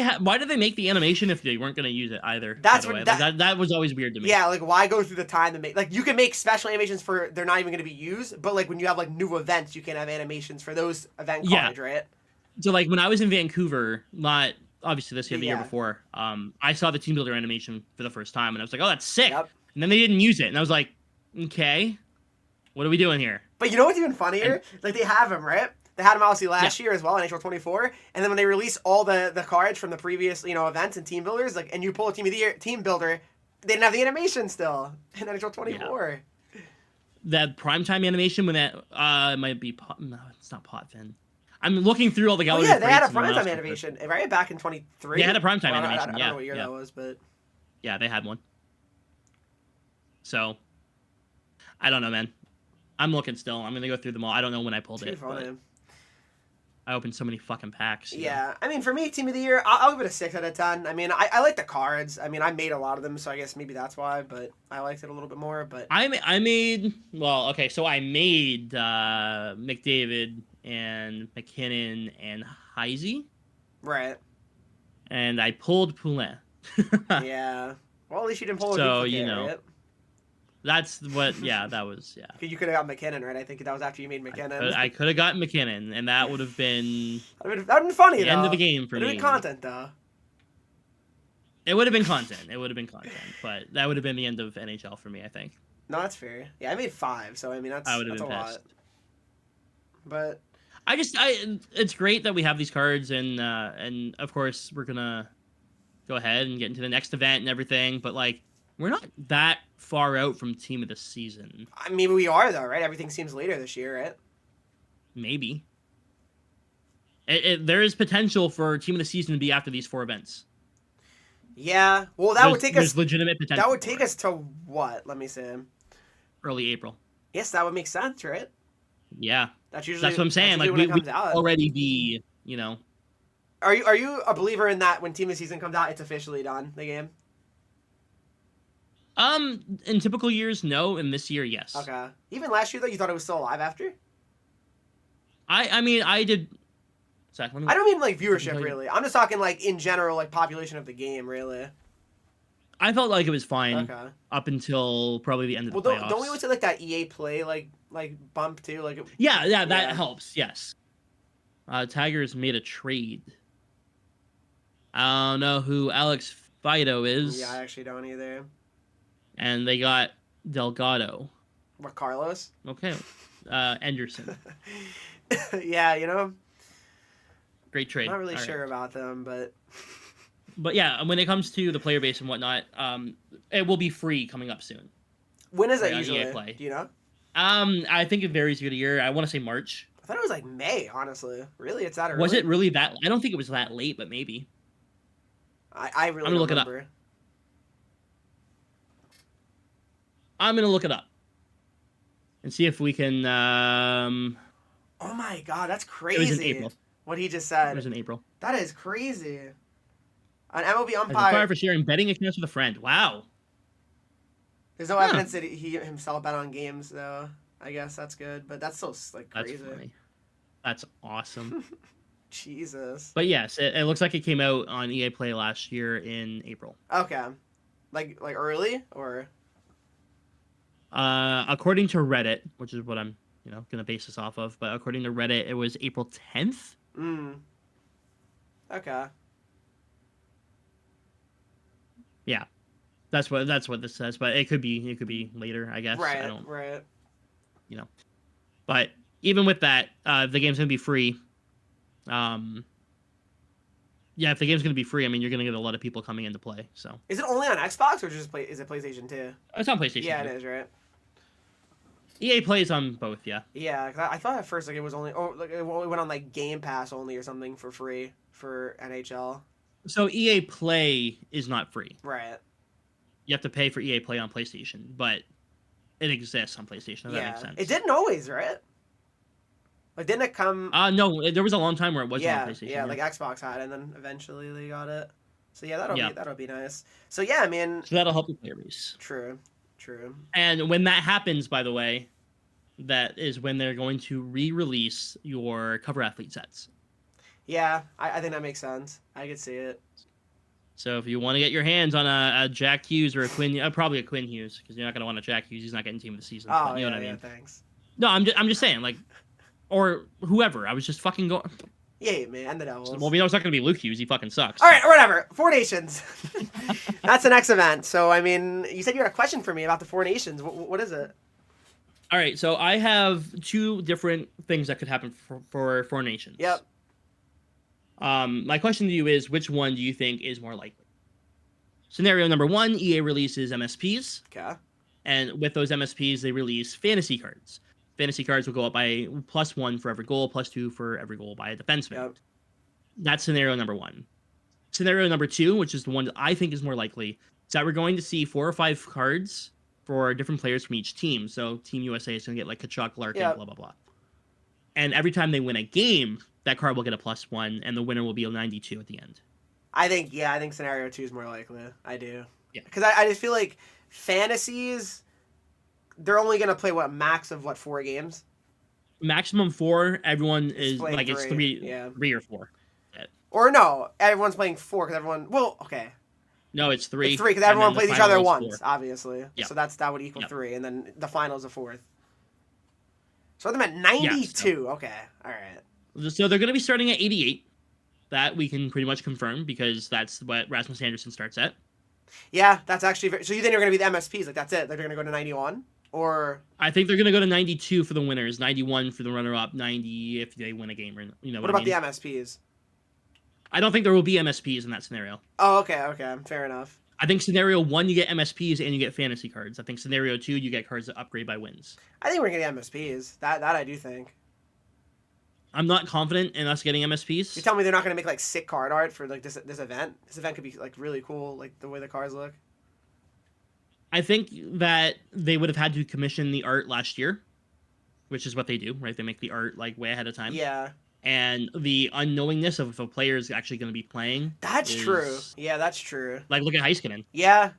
they make the animation if they weren't going to use it either? That's by the what- way? Like, that was always weird to me. Yeah, like why go through the time to make like you can make special animations for they're not even going to be used, but like when you have like new events, you can have animations for those event Yeah. cards, right? So like when I was in Vancouver, not obviously this year, the year Yeah. before, I saw the team builder animation for the first time, and I was like, oh, that's sick. Yep. And then they didn't use it, and I was like, okay, what are we doing here? But you know what's even funnier? And Like they have him, right? They had him obviously yeah, last year as well in NHL 24, and then when they release all the cards from the previous events and team builders, like and you pull a team of the year team builder, they didn't have the animation still in NHL yeah. 24. That primetime animation when that might be no, it's not Potvin. I'm looking through all the Oh gallery. yeah, they had a and mouse primetime clippers. animation right back in 23. They had a primetime Well, animation. I don't Yeah, know what year yeah, that was, but yeah, they had one. So I don't know, man. I'm looking still. I'm gonna go through them all. I don't know when I pulled too it, but funny. I opened so many fucking packs. Yeah, I mean, for me, team of the year, I'll give it a 6 out of 10. I mean, I like the cards. I mean, I made a lot of them, so I guess maybe that's why. But I liked it a little bit more. But I made well, okay, so I made McDavid and McKinnon and Heisey, right, and I pulled Poulin. yeah. Well, at least you didn't pull a So duplicate, you know, right? That's what. Yeah, that was yeah. You could have got McKinnon, right? I think that was after you made McKinnon. I could have gotten McKinnon, and that would have been That'd been funny, the though. end of the game for It'd me. been content, though. It would have been content. It would have been content, but that would have been the end of NHL for me. I think. No, that's fair. Yeah, I made 5, so I mean that's I would have that's a been lot. pissed. But It's great that we have these cards, and of course we're gonna go ahead and get into the next event and everything. But like, we're not that far out from team of the season. I mean, we are though, right? Everything seems later this year, right? Maybe. There is potential for team of the season to be after these 4 events. Yeah. Well, that would take us. There's legitimate potential. That would for take it. us to what? Let me see. Early April. Yes, that would make sense, right? Yeah. That's usually That's what I'm saying. that's Like usually we when it comes out. already be, you know. Are you a believer in that when team of the season comes out, it's officially done, the game? In typical years, no. In this year, yes. Okay. Even last year though, you thought it was still alive after? I mean, I did. Zach, let me, I don't mean like tell viewership you. really. I'm just talking like in general, like population of the game, really. I felt like it was fine Okay. up until probably the end of Well, the don't playoffs. we always say like that EA Play like bump too? Like Yeah, that Yeah. helps. Yes. Tigers made a trade. I don't know who Alex Fido is. yeah, I actually don't either. And they got Delgado. What, Carlos? Okay. Anderson. Yeah, you know, Great trade. not really All sure right. about them, but But yeah, when it comes to the player base and whatnot, it will be free coming up soon. when is that Right, on usually? EA Play. Do you know? I think it varies year to year. I want to say March. I thought it was like May, honestly. Really? It's that early? Was it really that? I don't think it was that late, but maybe. I really I'm gonna don't look it up. remember. I'm gonna look it up and see if we can. Oh my god, that's It crazy. was in April. What he just It said. was in April. That is crazy. An MLB As a umpire. fire for sharing betting accounts with a friend. Wow. There's no Huh. evidence that he himself bet on games, though. I guess that's good, but that's so like That's crazy. funny. That's awesome. Jesus. But yes, it looks like it came out on EA Play last year in April. Okay. Like early or According to Reddit, which is what I'm, gonna base this off of, but according to Reddit, it was April 10th. Okay. Yeah, that's what this says, but it could be later, I guess. Right. I don't, Right. But even with that, the game's gonna be free. Yeah, if the game's gonna be free, I mean, you're gonna get a lot of people coming into play. So Is it only on Xbox or just is it PlayStation 2? it's on PlayStation. Yeah, too. it is, right? EA plays on both. Yeah. Yeah, 'cause I thought at first like it was only like it only went on like Game Pass only or something for free for NHL. So EA Play is not free. Right. You have to pay for EA Play on PlayStation, but it exists on PlayStation. If that makes sense. It didn't always, right? Like didn't it come? No, there was a long time where it wasn't yeah, on PlayStation. yeah, like Xbox had, and then eventually they got it. So yeah, Yeah. that'll be nice. So yeah, I mean, So that'll help the player base. true. And when that happens, by the way, that is when they're going to re-release your cover athlete sets. Yeah, I think that makes sense. I could see it. So if you want to get your hands on a Jack Hughes or a Quinn, probably a Quinn Hughes, because you're not going to want a Jack Hughes. He's not getting team of the season. Oh but you yeah, know what I mean? thanks. No, I'm just saying, like, or whoever. I was just fucking going. Yeah, man, and the Devils. Well, we know it's not going to be Luke Hughes. He fucking sucks. All right, whatever. Four Nations. That's the next event. So, I mean, you said you had a question for me about the Four Nations. What is it? All right, so I have two different things that could happen for Four Nations. Yep. My question to you is, which one do you think is more likely? Scenario number one, EA releases MSPs. Okay. And with those MSPs, they release fantasy cards. Fantasy cards will go up by +1 for every goal, +2 for every goal by a defenseman. Yep. That's scenario number one. Scenario number two, which is the one that I think is more likely, is that we're going to see 4 or 5 cards for different players from each team. So Team USA is going to get like Kachuk, Larkin, Yep. blah, blah, blah. And every time they win a game, that card will get a +1, and the winner will be a 92 at the end. I think scenario 2 is more likely. I do. Yeah. Because I just feel like fantasies, they're only going to play, max of 4 games? Maximum 4, everyone is playing like, it's 3 yeah. 3 or 4. Or no, everyone's playing 4 because everyone, well, okay. No, it's 3. It's 3 because and everyone then the plays each final other is once, 4. obviously. Yep. So that would equal Yep. 3, and then the final's a 4th. So I'm at 92. Okay, all right. So they're going to be starting at 88. That we can pretty much confirm because that's what Rasmus Anderson starts at. Yeah, that's actually so you think they're going to be the MSPs, like that's it? They're going to go to 91? Or I think they're going to go to 92 for the winners, 91 for the runner-up, 90 if they win a game. Or, you know what about the MSPs? I don't think there will be MSPs in that scenario. Oh, okay, fair enough. I think scenario 1, you get MSPs and you get fantasy cards. I think scenario 2, you get cards that upgrade by wins. I think we're going to get MSPs. That I do think. I'm not confident in us getting MSPs. You tell me they're not going to make like sick card art for like this event? This event could be like really cool, like the way the cards look. I think that they would have had to commission the art last year, which is what they do, right? They make the art like way ahead of time. Yeah. And the unknowingness of if a player is actually going to be playing. That's true. Yeah, that's true. Like, look at Heiskanen. Yeah.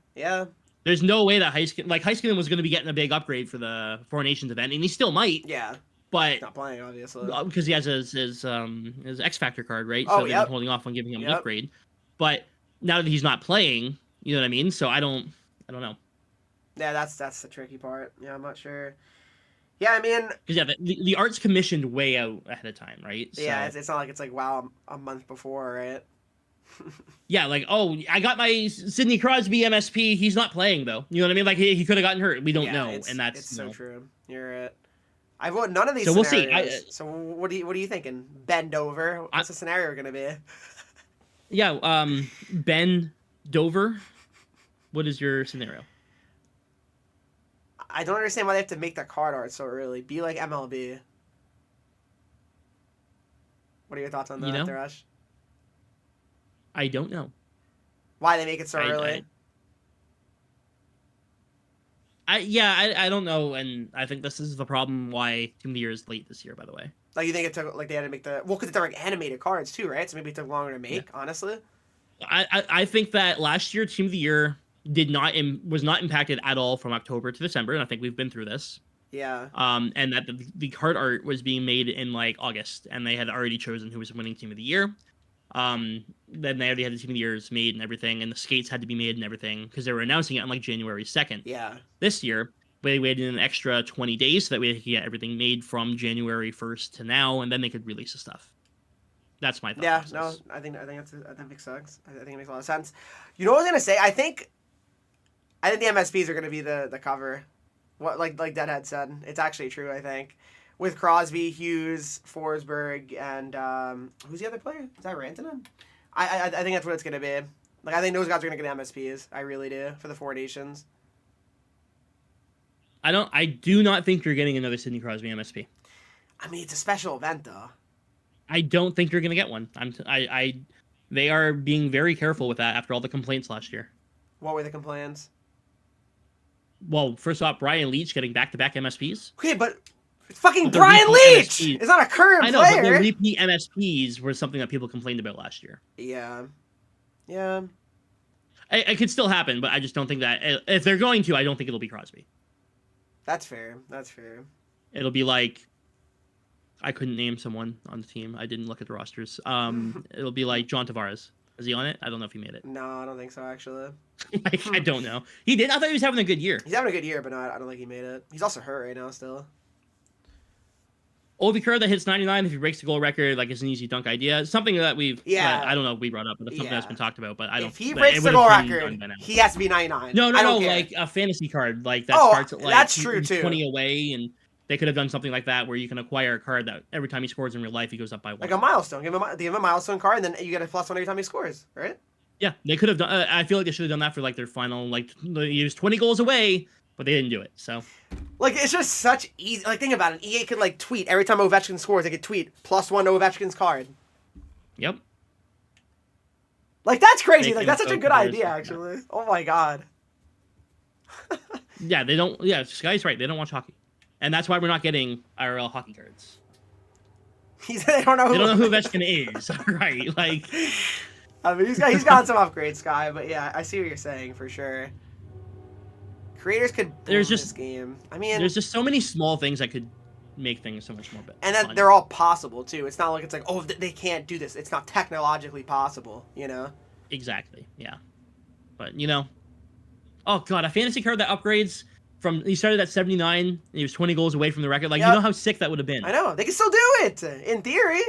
There's no way that Heiskanen was going to be getting a big upgrade for the Four Nations event, and he still might. Yeah. But he's not playing, obviously. Because he has his X Factor card, right? Oh, so they've been holding off on giving him an upgrade. But now that he's not playing, you know what I mean? So I don't know. Yeah, that's the tricky part. Yeah, I'm not sure. Yeah, I mean, because the art's commissioned way out ahead of time, right? So, yeah, it's not like it's like wow a month before, right? Yeah, like, oh, I got my Sidney Crosby MSP. He's not playing though. You know what I mean? Like he could have gotten hurt. We don't know, and that's so true. You're right. I vote none of these. So we'll scenarios. see. So what are you thinking? Bend over. What's the scenario gonna be? Yeah, Ben Dover. What is your scenario? I don't understand why they have to make that card art so early. Be like MLB. What are your thoughts on that, Thrash? I don't know. Why they make it so early? I don't know, and I think this is the problem why Team of the Year is late this year, by the way. Like, you think it took, like, they had to make because they're like animated cards too, right? So maybe it took longer to make, honestly. I think that last year Team of the Year was not impacted at all from October to December, and I think we've been through this. Yeah. And that the card art was being made in like August, and they had already chosen who was winning Team of the Year. Then they already had the Team of the Years made and everything, and the skates had to be made and everything because they were announcing it on like January 2nd. Yeah. This year, they waited an extra 20 days so that way they could get everything made from January 1st to now, and then they could release the stuff. That's my thought. Yeah, process. no, I think that makes sense. I think it makes a lot of sense. You know what I was gonna say? I think the MSPs are gonna be the cover. What like Deadhead said, it's actually true. I think with Crosby, Hughes, Forsberg, and who's the other player? Is that Rantanen? I think that's what it's gonna be. Like I think those guys are gonna get MSPs. I really do for the Four Nations. I do not think you're getting another Sidney Crosby MSP. I mean, it's a special event though. I don't think you're gonna get one. They are being very careful with that after all the complaints last year. What were the complaints? Well, first off, Brian Leach getting back-to-back MSPs. Okay, but it's fucking Brian Leach! MSPs. It's not a current player! I know, but the repeat MSPs were something that people complained about last year. Yeah. It could still happen, but I just don't think that... If they're going to, I don't think it'll be Crosby. That's fair. It'll be like... I couldn't name someone on the team. I didn't look at the rosters. It'll be like John Tavares. Is he on it? I don't know if he made it. No, I don't think so, actually. I don't know. He did? I thought he was having a good year. He's having a good year, but no, I don't think he made it. He's also hurt right now still. OV card that hits 99 if he breaks the goal record, like, it's an easy dunk idea. Something that I don't know if we brought up, but it's something that's been talked about. But I don't. If he It breaks the would have goal been record, done by now. he has to be 99. No, I don't care. like a fantasy card, like that starts at like that's true he's too. 20 away, and they could have done something like that where you can acquire a card that every time he scores in real life, he goes up by 1. Like a milestone. Give him a milestone card, and then you get a +1 every time he scores, right? Yeah, they could have done. I feel like they should have done that for like their final, like he was 20 goals away, but they didn't do it. So, like, it's just such easy. Like, think about it. EA could like tweet every time Ovechkin scores. They could tweet +1 to Ovechkin's card. Yep. Like, that's crazy. Like, that's such a good idea, actually. Oh my god. Yeah, they don't. Yeah, Sky's right. They don't watch hockey, and that's why we're not getting IRL hockey cards. They don't know who Ovechkin is. Right? Like, I mean, he's got some upgrades, Sky. But yeah, I see what you're saying for sure. Creators could boom this game. I mean, there's just so many small things that could make things so much more better. And that they're all possible too. It's not like it's like, oh, they can't do this. It's not technologically possible, you know? Exactly. Yeah. But oh god, a fantasy card that upgrades from he started at 79 and he was 20 goals away from the record. Like, you know how sick that would have been. I know. They can still do it in theory.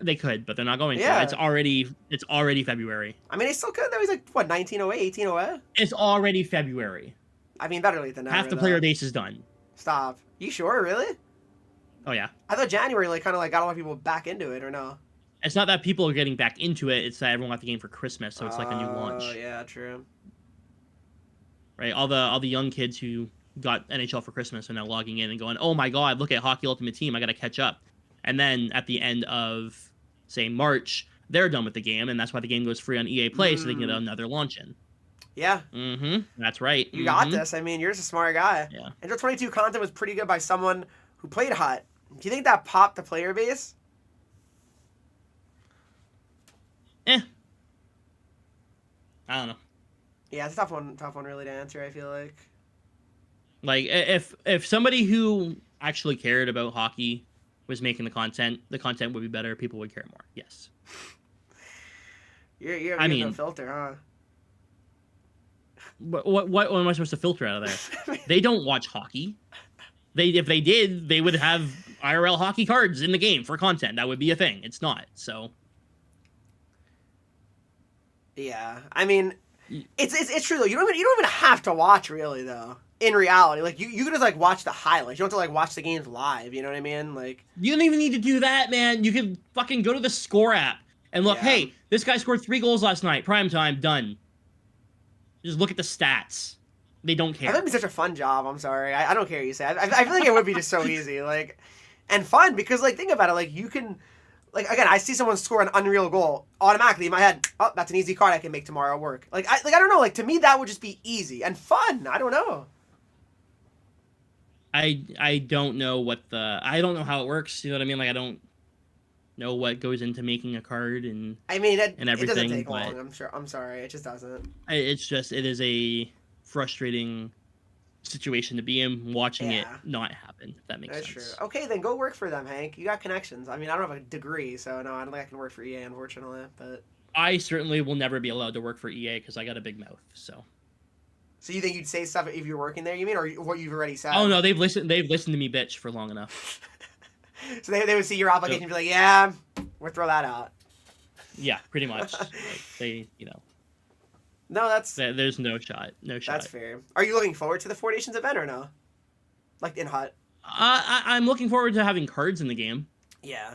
They could, but they're not going to. It's already February. I mean, they still could. That was like what, 1908, 1808? It's already February. I mean, better late than never. Half the player base is done. Stop. You sure? Really? Oh yeah. I thought January kind of got a lot of people back into it, or no? It's not that people are getting back into it. It's that everyone got the game for Christmas, so it's like a new launch. Oh yeah, true. Right, all the young kids who got NHL for Christmas are now logging in and going, "Oh my god, look at Hockey Ultimate Team! I got to catch up." And then at the end of, say, March, they're done with the game, and that's why the game goes free on EA Play, so they can get another launch in. Yeah. That's right. You got this. I mean, you're just a smart guy. Yeah. Angel 22 content was pretty good by someone who played Hut. Do you think that popped the player base? I don't know. Yeah, it's a tough one really to answer, I feel like. Like, if somebody who actually cared about hockey was making the content would be better. People would care more. Yes. You're no filter, huh? What am I supposed to filter out of there? They don't watch hockey. If they did, they would have IRL hockey cards in the game for content. That would be a thing. It's not. So. Yeah, I mean, it's true though. You don't even have to watch really though. In reality, like you can just like watch the highlights. You don't have to like watch the games live. You know what I mean? Like, you don't even need to do that, man. You can fucking go to the Score app and look. Yeah. Hey, this guy scored 3 goals last night. Prime time, done. Just look at the stats. They don't care. I think it'd be such a fun job. I'm sorry. I don't care what you say. I feel like it would be just so easy, like, and fun because like think about it. Like you can, like again, I see someone score an unreal goal automatically in my head. Oh, that's an easy card I can make tomorrow at work. Like I don't know. Like to me, that would just be easy and fun. I don't know. I don't know I don't know how it works. You know what I mean? Like I don't know what goes into making a card and everything. It doesn't take long. I'm sure. I'm sorry. It just doesn't. It is a frustrating situation to be in, watching it not happen. If that makes sense. That's true. Okay, then go work for them, Hank. You got connections. I mean, I don't have a degree, so no, I don't think I can work for EA, unfortunately. But I certainly will never be allowed to work for EA because I got a big mouth. So you think you'd say stuff if you're working there? You mean, or what you've already said? Oh no, they've listened to me bitch for long enough. So they would see your application and be like, yeah, we'll throw that out. Yeah, pretty much. Like, No, there's no shot. No shot. That's fair. Are you looking forward to the 4 Nations event or no? Like in Hut? I'm looking forward to having cards in the game. Yeah.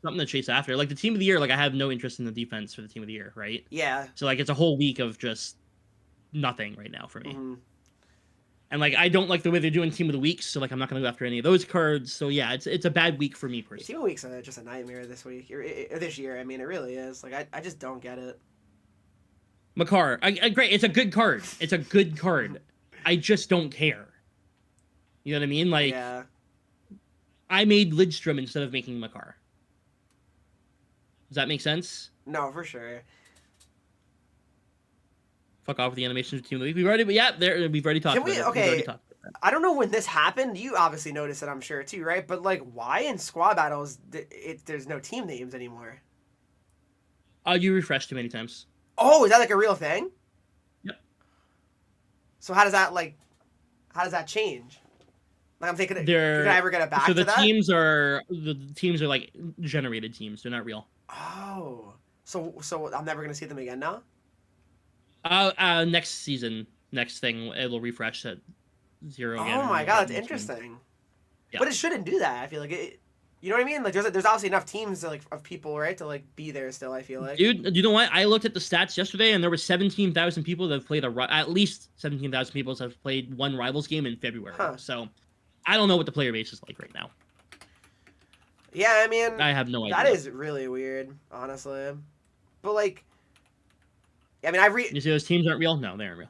Something to chase after. Like the team of the year, like I have no interest in the defense for the team of the year, right? Yeah. So like it's a whole week of just nothing right now for me. And like I don't like the way they're doing team of the weeks, so like I'm not gonna go after any of those cards. So yeah, it's a bad week for me personally. Team of the weeks are just a nightmare this week or this year. I mean, it really is. Like I just don't get it. Makar, great. It's a good card. It's a good card. I just don't care. You know what I mean? Like, I made Lidstrom instead of making Makar. Does that make sense? No, for sure. Fuck off with the animations of Team of the Week. We've already talked about it. Okay, I don't know when this happened. You obviously noticed it, I'm sure, too, right? But, like, why in squad battles there's no team names anymore? You refresh too many times. Oh, is that, like, a real thing? Yep. So how does that change? Like I'm thinking, could They're I ever get it back so to the that? teams are like generated teams. They're not real. Oh, so I'm never gonna see them again now. Next season, next thing, it'll refresh at 0 again. Oh And my you'll god, get that's new teams. interesting. Yeah. But it shouldn't do that. I feel like it. You know what I mean? Like there's obviously enough teams to, like of people, right, to like be there still. I feel like. Dude, you know what? I looked at the stats yesterday, and there were 17,000 people that have played at least 17,000 people that have played one Rivals game in February. Huh. So, I don't know what the player base is like right now. Yeah, I mean, I have no idea. that is really weird, honestly. But like, I mean, You see those teams aren't real? No, they aren't real.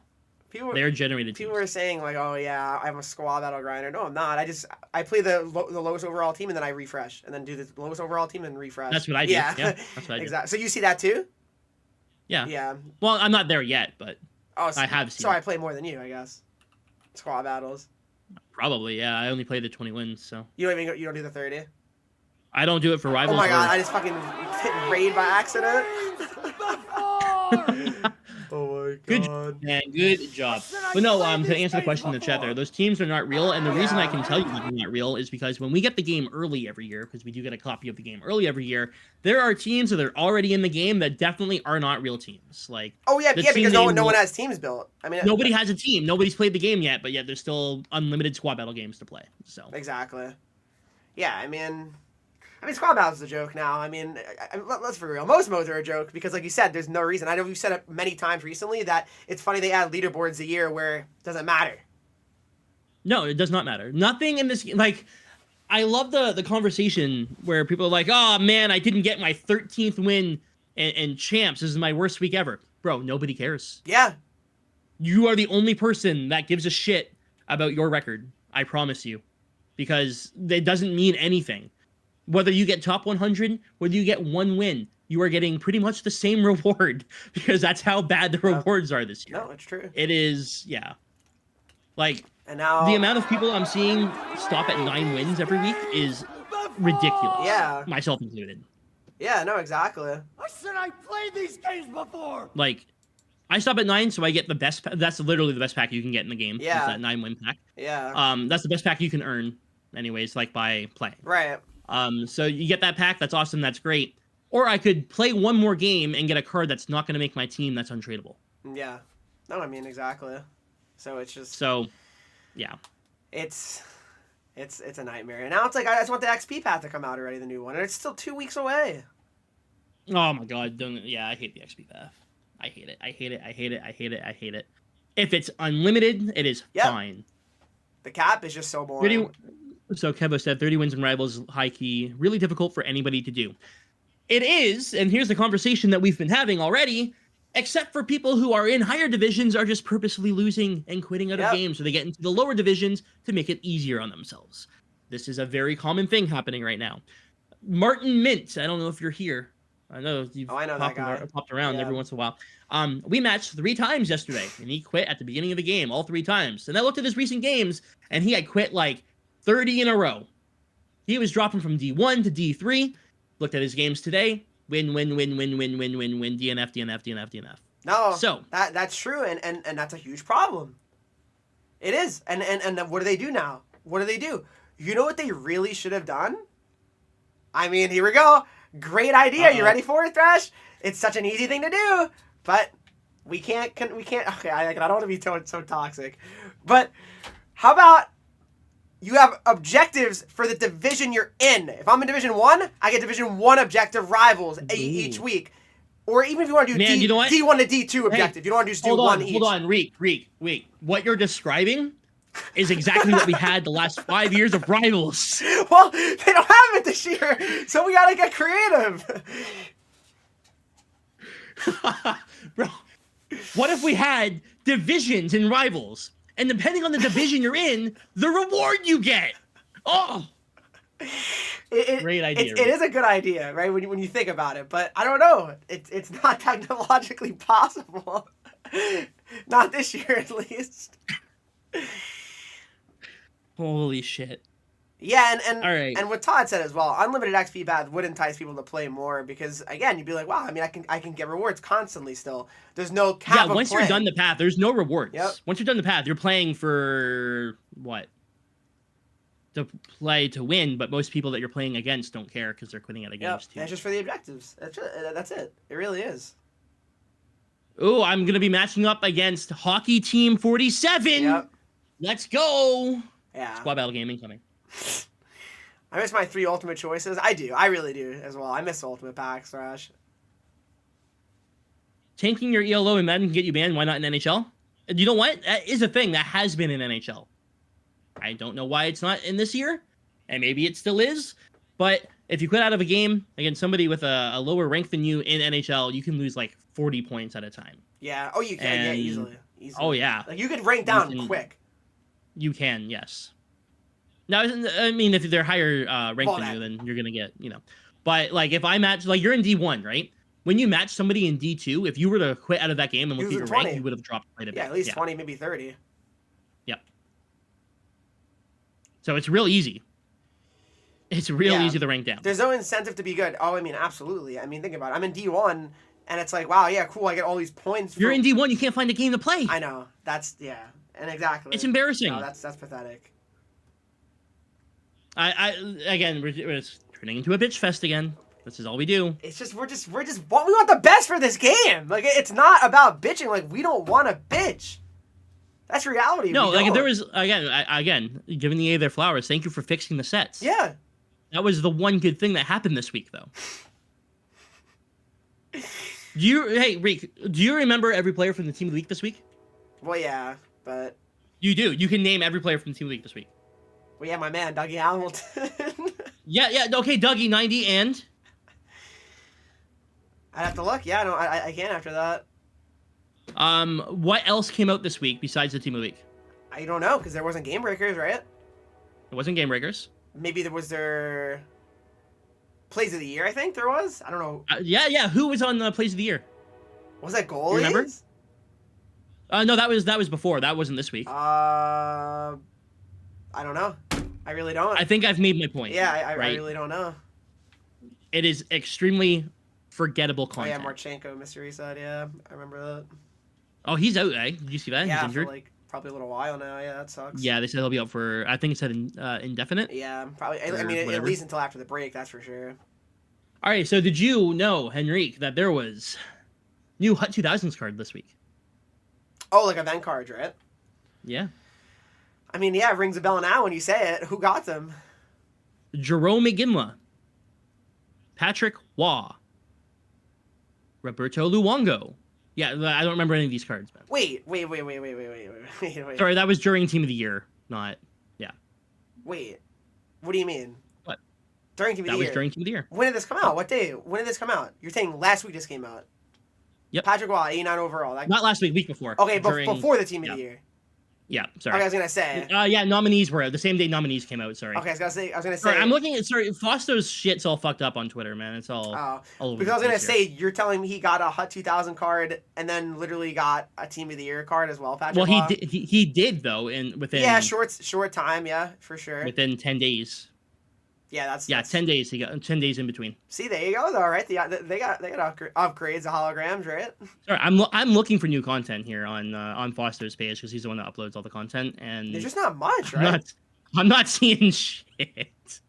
They're generated people teams. were saying like, oh yeah, I'm a squad battle grinder. No, I'm not. I play the lowest overall team and then I refresh, and then do the lowest overall team and refresh. That's what I do. Yeah, That's what I do. exactly. So you see that too? Yeah. Yeah. Well, I'm not there yet, but Oh, so, I have seen. So I play more than you, I guess. Squad battles. Probably, yeah. I only play the 20 wins, so You don't do the 30. I don't do it for Rivals. Oh my god! I just fucking hit raid by accident. Oh my god. Man, good job. But no, to answer the question in the chat there, those teams are not real, and the reason I can tell you they're not real is because when we get the game early every year, because we do get a copy of the game early every year, there are teams that are already in the game that definitely are not real teams. Like, oh yeah, because no one has teams built. I mean, nobody has a team. Nobody's played the game yet, but yet there's still unlimited squad battle games to play. So exactly. Yeah, I mean, squad battles is a joke now. I mean, let's be real. Most modes are a joke because, like you said, there's no reason. I know we've said it many times recently that it's funny they add leaderboards a year where it doesn't matter. No, it does not matter. Nothing in this, like, I love the conversation where people are like, oh man, I didn't get my 13th win in champs. This is my worst week ever. Bro, nobody cares. Yeah. You are the only person that gives a shit about your record. I promise you. Because it doesn't mean anything. Whether you get top 100, whether you get one win, you are getting pretty much the same reward because that's how bad the rewards are this year. No, it's true. It is, yeah. Like, and now the amount of people I'm seeing stop at 9 wins every week is ridiculous. Yeah. Myself included. Yeah, no, exactly. I said I played these games before. Like, I stop at 9, so I get the best. That's literally the best pack you can get in the game. Yeah. Is that 9-win pack. Yeah. That's the best pack you can earn, anyways, like by playing. Right. So you get that pack. That's awesome. That's great. Or I could play one more game and get a card that's not going to make my team that's untradeable. Yeah. No, I mean exactly. So it's just. So, yeah. It's a nightmare. And now it's like I just want the XP path to come out already, the new one, and it's still 2 weeks away. Oh my god! I hate the XP path. I hate it. I hate it. I hate it. I hate it. I hate it. If it's unlimited, it is fine. The cap is just so boring. So Kevo said 30 wins in Rivals, high key, really difficult for anybody to do. It is, and here's the conversation that we've been having already, except for people who are in higher divisions are just purposely losing and quitting out of games, so they get into the lower divisions to make it easier on themselves. This is a very common thing happening right now. Martin Mint, I don't know if you're here. I know you've popped around every once in a while. We matched 3 times yesterday, and he quit at the beginning of the game, all 3 times. And I looked at his recent games, and he had quit like 30 in a row. He was dropping from D1 to D3. Looked at his games today. Win, win, win, win, win, win, win, win. DNF, DNF, DNF, DNF. No, so that's true, and that's a huge problem. It is, and what do they do now? What do they do? You know what they really should have done? I mean, here we go. Great idea. You ready for it, Thrash? It's such an easy thing to do, but we can't. Okay, I don't want to be so toxic, but how about you have objectives for the division you're in? If I'm in Division 1, I get Division 1 objective rivals each week. Or even if you want to do D1 to D2 objective. You don't want to just do one each. Hold on, Reek. What you're describing is exactly what we had the last 5 years of Rivals. Well, they don't have it this year, so we gotta get creative. Bro, what if we had divisions in Rivals? And depending on the division you're in, the reward you get. Oh, great idea. It is a good idea, right? When you think about it, but I don't know. It's not technologically possible. Not this year, at least. Holy shit. Yeah, and all right. And what Todd said as well, unlimited XP path would entice people to play more because again, you'd be like, wow, I mean, I can get rewards constantly still. There's no cap. Yeah, once you're done the path, there's no rewards. Yep. Once you're done the path, you're playing for what? to play to win, but most people that you're playing against don't care because they're quitting out of Yep. games too. That's just for the objectives. That's it. It really is. Oh, I'm gonna be matching up against Hockey Team 47. Yep. Let's go. Yeah. Squad Battle Gaming coming. I miss my 3 ultimate choices. I do. I really do as well. I miss ultimate packs, Thrash. Tanking your ELO in Madden can get you banned. Why not in NHL? You know what? That is a thing that has been in NHL. I don't know why it's not in this year, and maybe it still is. But if you quit out of a game against somebody with a lower rank than you in NHL, you can lose like 40 points at a time. Yeah. Oh, you can. And- Yeah, easily. Oh yeah, Like you could rank down can- quick. you can. Yes. Now, I mean, if they're higher ranked Well, than you, then you're gonna get, you know. But like, if I match, like, you're in D1, right? When you match somebody in D2, if you were to quit out of that game and look at Lose your a rank, 20. you would have dropped quite a bit. Yeah, at least 20, maybe 30. Yep. So it's real easy. It's real Yeah. easy to rank down. There's no incentive to be good. Oh, I mean, absolutely. I mean, think about it. I'm in D1, and it's like, wow, yeah, cool. I get all these points. You're in D1, you can't find a game to play. I know. That's yeah, and exactly. It's embarrassing. No, that's pathetic. I again, we're just turning into a bitch fest again. This is all we do. It's just we want the best for this game. Like it's not about bitching. Like we don't want to bitch. That's reality. No, We like if don't. there was again, giving the A their flowers. Thank you for fixing the sets. Yeah. That was the one good thing that happened this week, though. Hey, Reek, do you remember every player from the Team of the Week this week? Well, yeah, but You do. You can name every player from the Team of the Week this week. well, yeah, my man, Dougie Hamilton. Yeah. Okay, Dougie, 90, and I'd have to look. Yeah, no, I can't after that. what else came out this week besides the Team of the Week? I don't know because there wasn't Game Breakers, right? It wasn't Game Breakers. Maybe there was their Plays of the Year. I think there was. I don't know. Yeah. Who was on the Plays of the Year? Was that goalies? remember? No, that was before. That wasn't this week. I don't know. I really don't. I think I've made my point. yeah, I right? really don't know. It is extremely forgettable Oh yeah, content. Marchenko, Mystery said. Yeah, I remember that. Oh, he's out, eh? Did you see that? Yeah, He's for injured. like probably a little while now. Yeah, that sucks. Yeah, they said he'll be out for. I think it said indefinite. Yeah, probably. I Or mean, at whatever. least until after the break. That's for sure. All right. So did you know, Henreek, that there was new Hut 2000s card this week? Oh, like event cards, right? Yeah. I mean, yeah, it rings a bell now when you say it. Who got them? Jerome McGinley, Patrick Waugh, Roberto Luongo. Yeah, I don't remember any of these cards, man. Wait. Sorry, that was during Team of the Year, not. Yeah. Wait. What do you mean? What? During Team of That the was Year. during Team of the Year. When did this come out? What day? When did this come out? You're saying last week this came out. Yep. Patrick Waugh, 89 overall. That... Not last week, week before. Okay, during- before the Team of yeah. the Year. Yeah, Okay, sorry. I was gonna say. Yeah, nominees were out. The same day nominees came out, sorry. Okay, I was gonna say. Sorry, I'm looking at. Sorry, Foster's shit's all fucked up on Twitter, man. It's all. Oh, all over because I was the gonna place here. say you're telling me he got a Hut 2000 card and then literally got a Team of the Year card as well, Patrick. Well, he Waugh? did. He did though, within. Yeah, short time. Yeah, for sure. Within 10 days. Yeah, that's 10 days. He got 10 days in between. See, there you go, though, right? They got upgrades of holograms, right? Sorry, I'm looking for new content here on Foster's page because he's the one that uploads all the content, and There's just not much, I'm right? I'm not seeing shit.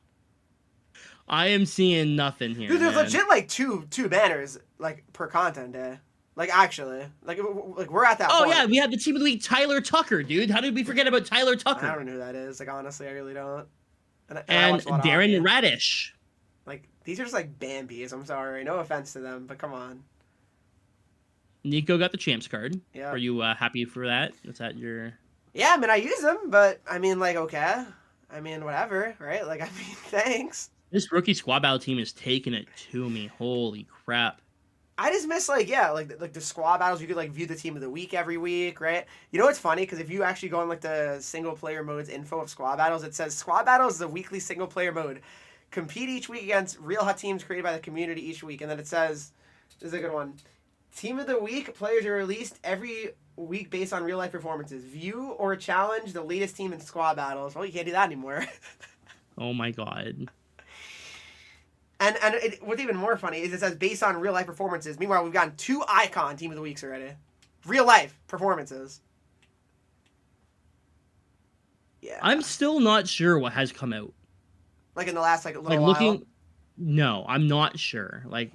I am seeing nothing here. Dude, there's man. legit like two banners like per content day. Like actually, like we're at that. Oh point. yeah, we had the Team of the Week, Tyler Tucker, dude. How did we forget about Tyler I Tucker? don't know who that is. Like honestly, I really don't. I And watch a lot of Darren hockey. Radish. Like these are just like Bambies. I'm sorry, no offense to them, but come on. Nico got the champs card. Yeah. Are you happy for that? Is that your? Yeah, I mean I use them, but I mean like okay, I mean whatever, right? Like I mean thanks. This rookie squad battle team is taking it to me. Holy crap! I just miss like the squad battles. You could like view the team of the week every week, right? You know what's funny? Because if you actually go on like the single player modes info of squad battles, it says squad battles is a weekly single player mode. Compete each week against real hot teams created by the community each week, and then it says, "This is a good one." Team of the week players are released every week based on real life performances. View or challenge the latest team in squad battles. Well, you can't do that anymore. Oh my god! And what's even more funny is it says based on real life performances. Meanwhile, we've gotten 2 icon team of the weeks already. Real life performances. Yeah. I'm still not sure what has come out. Like in the last little Like while. looking, no, I'm not sure. Like,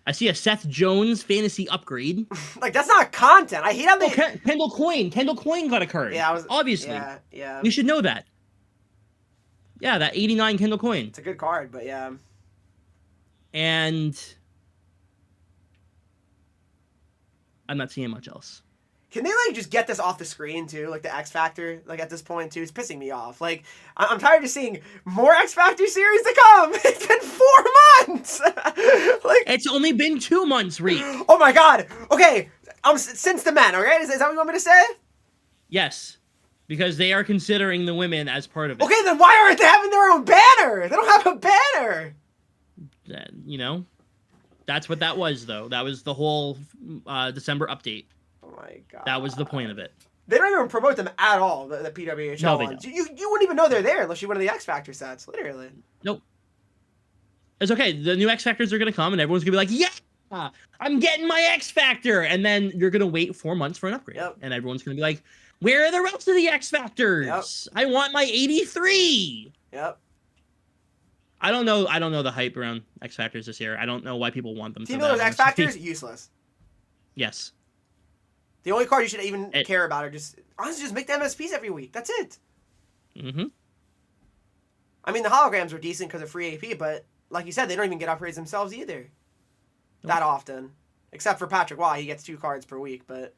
I see a Seth Jones fantasy upgrade. Like that's not content. I hate how they. Kendall Coyne got a card. Yeah, I was obviously. Yeah. You should know that. Yeah, that 89 Kendall Coyne. It's a good card, but yeah. And I'm not seeing much else. Can they like just get this off the screen too? Like the X Factor, like at this point too, it's pissing me off. Like I'm tired of seeing more X Factor series to come. It's been 4 months. Like it's only been 2 months, Reek. Oh my god. Okay, since the men. Okay, is that what you want me to say? Yes, because they are considering the women as part of it. Okay, then why aren't they having their own banner? They don't have a banner. You know, that's what that was though. That was the whole December update. Oh my god. That was the point of it. They don't even promote them at all, the PWHL No, they ones. don't. You wouldn't even know they're there unless you went to the X Factor sets, literally. Nope. It's okay. The new X Factors are going to come and everyone's going to be like, yeah, I'm getting my X Factor. And then you're going to wait 4 months for an upgrade. Yep. And everyone's going to be like, where are the rest of the X Factors? Yep. I want my 83. Yep. I don't know the hype around X Factors this year. I don't know why people want them. Team so Miller's bad, X Factors, useless. Yes. The only card you should even care about are honestly just make the MSPs every week. That's it. Mm-hmm. I mean, the holograms were decent because of free AP, but like you said, they don't even get upgrades themselves either. Nope. That often. Except for Patrick Waugh, he gets 2 cards per week, but...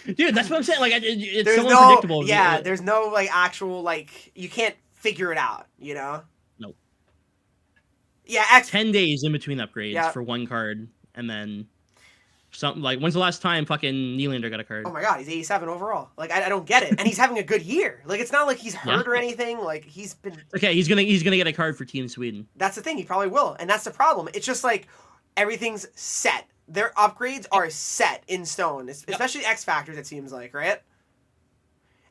Dude, that's what I'm saying. Like, it's there's so no, unpredictable. Yeah, there's no, like, actual, like... You can't figure it out, you know? Nope. Yeah, 10 days in between upgrades yeah. for 1 card, and then... Something like, when's the last time fucking Nylander got a card? Oh my god, he's 87 overall. Like, I don't get it. And he's having a good year. Like, it's not like he's hurt or anything. Like, he's been... Okay, he's gonna get a card for Team Sweden. That's the thing, he probably will. And that's the problem. It's just like, everything's set. Their upgrades are set in stone. Especially X Factors, it seems like, right?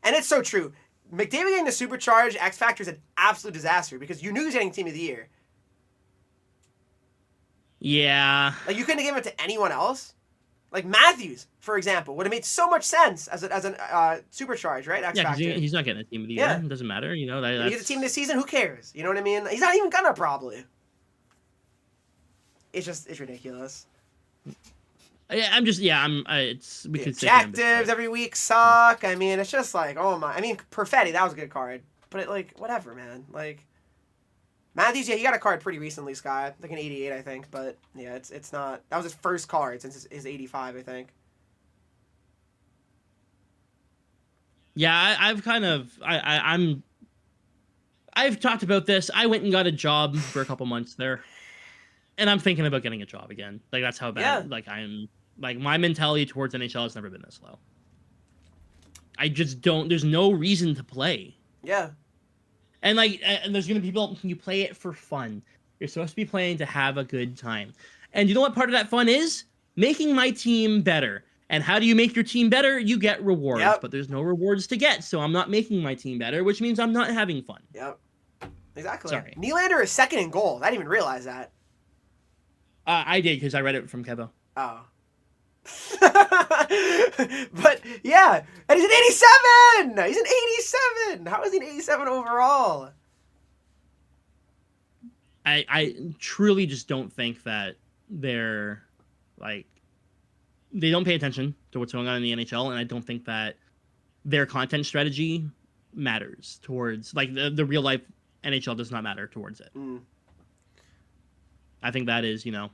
And it's so true. McDavid getting the Supercharged X Factor is an absolute disaster because you knew he was getting Team of the Year. Yeah. Like, you couldn't have given it to anyone else. Like Matthews, for example, would have made so much sense as an supercharge, right? X Factor. Yeah, he's not getting a Team of the Year. It doesn't matter, you know. He gets a team this season. Who cares? You know what I mean? He's not even gonna probably. It's ridiculous. Yeah, it's we could say objectives every week suck. I mean, it's just like, oh my. I mean, Perfetti, that was a good card, but it like whatever, man. Like Matthews, yeah, he got a card pretty recently, Sky, like an 88, I think. But yeah, it's not. That was his first card since his 85, I think. Yeah, I've talked about this. I went and got a job for a couple months there, and I'm thinking about getting a job again. Like that's how bad. Yeah. Like I'm. Like my mentality towards NHL has never been this low. I just don't. There's no reason to play. Yeah. And like, and there's gonna be people. You play it for fun. You're supposed to be playing to have a good time. And you know what part of that fun is? Making my team better. And how do you make your team better? You get rewards, but there's no rewards to get, so I'm not making my team better, which means I'm not having fun. Yep. Exactly. Sorry. Nylander is second in goal. I didn't even realize that. I did because I read it from Kevo. Oh. But yeah, and he's an 87. He's an 87. How is he an 87 overall? I truly just don't think that they're like they don't pay attention to what's going on in the NHL, and I don't think that their content strategy matters towards like the real life NHL does not matter towards it. I think that is, you know.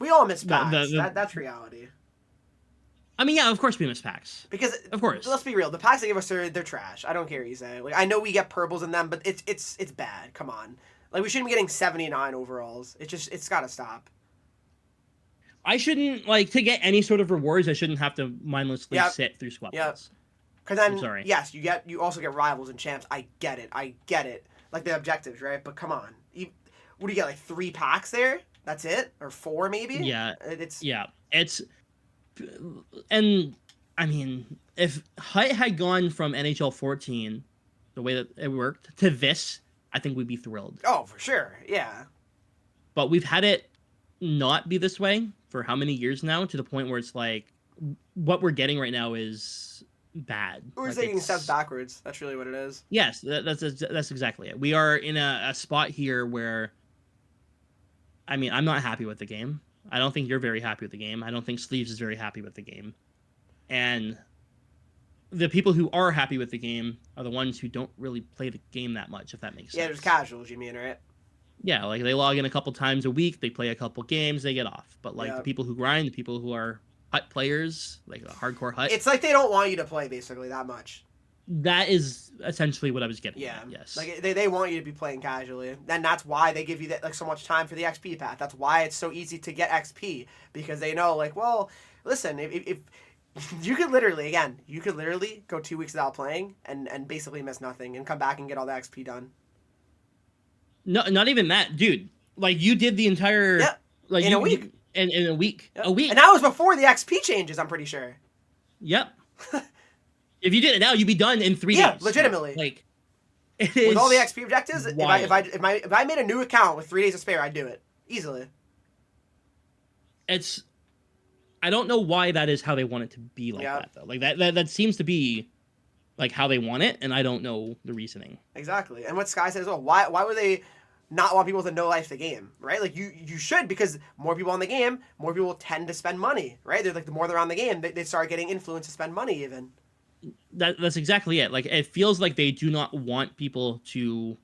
We all miss packs. That's reality. I mean, yeah, of course we miss packs. Because of course, let's be real. The packs they give us they're trash. I don't care what you say. Like I know we get purples in them, but it's bad. Come on, like we shouldn't be getting 79 overalls. It's got to stop. I shouldn't like to get any sort of rewards. I shouldn't have to mindlessly sit through squad points. Because then, I'm sorry. Yes, you also get rivals and champs. I get it. Like the objectives, right? But come on, what do you get? Like 3 packs there? That's it, or 4 maybe? Yeah, it's and I mean, if Hut had gone from NHL 14, the way that it worked, to this, I think we'd be thrilled. Oh, for sure, yeah. But we've had it not be this way for how many years now, to the point where it's like, what we're getting right now is bad. We're Like, taking it's- steps backwards. That's really what it is. Yes, that's exactly it. We are in a spot here where, I mean, I'm not happy with the game. I don't think you're very happy with the game. I don't think Sleeves is very happy with the game. And the people who are happy with the game are the ones who don't really play the game that much, if that makes sense. Yeah, there's casuals, you mean, right? Yeah, like they log in a couple times a week, they play a couple games, they get off. But like Yeah. the people who grind, the people who are hut players, like a hardcore hut, It's like they don't want you to play basically that much. that is essentially what I was getting Yeah. at. Yes. Like they want you to be playing casually. And that's why they give you that like so much time for the XP path. That's why it's so easy to get XP, because they know like, well, listen, if you could literally go 2 weeks without playing and basically miss nothing and come back and get all the XP done. No, not even that, dude. Like you did the entire Yeah. like In you, a week. In a week. Yep. A week. And that was before the XP changes, I'm pretty sure. Yep. If you did it now, you'd be done in 3 days. Yeah, legitimately. Like it is With all the XP objectives, if wild. I made a new account with 3 days to spare, I'd do it easily. It's I don't know why that is how they want it to be like Yeah. that though. Like that seems to be like how they want it, and I don't know the reasoning. Exactly. And what Sky says, well, why would they not want people to know life the game, right? Like you should, because more people on the game, more people tend to spend money, right? They're like the more they're on the game, they start getting influence to spend money even. That's exactly it. Like it feels like they do not want people to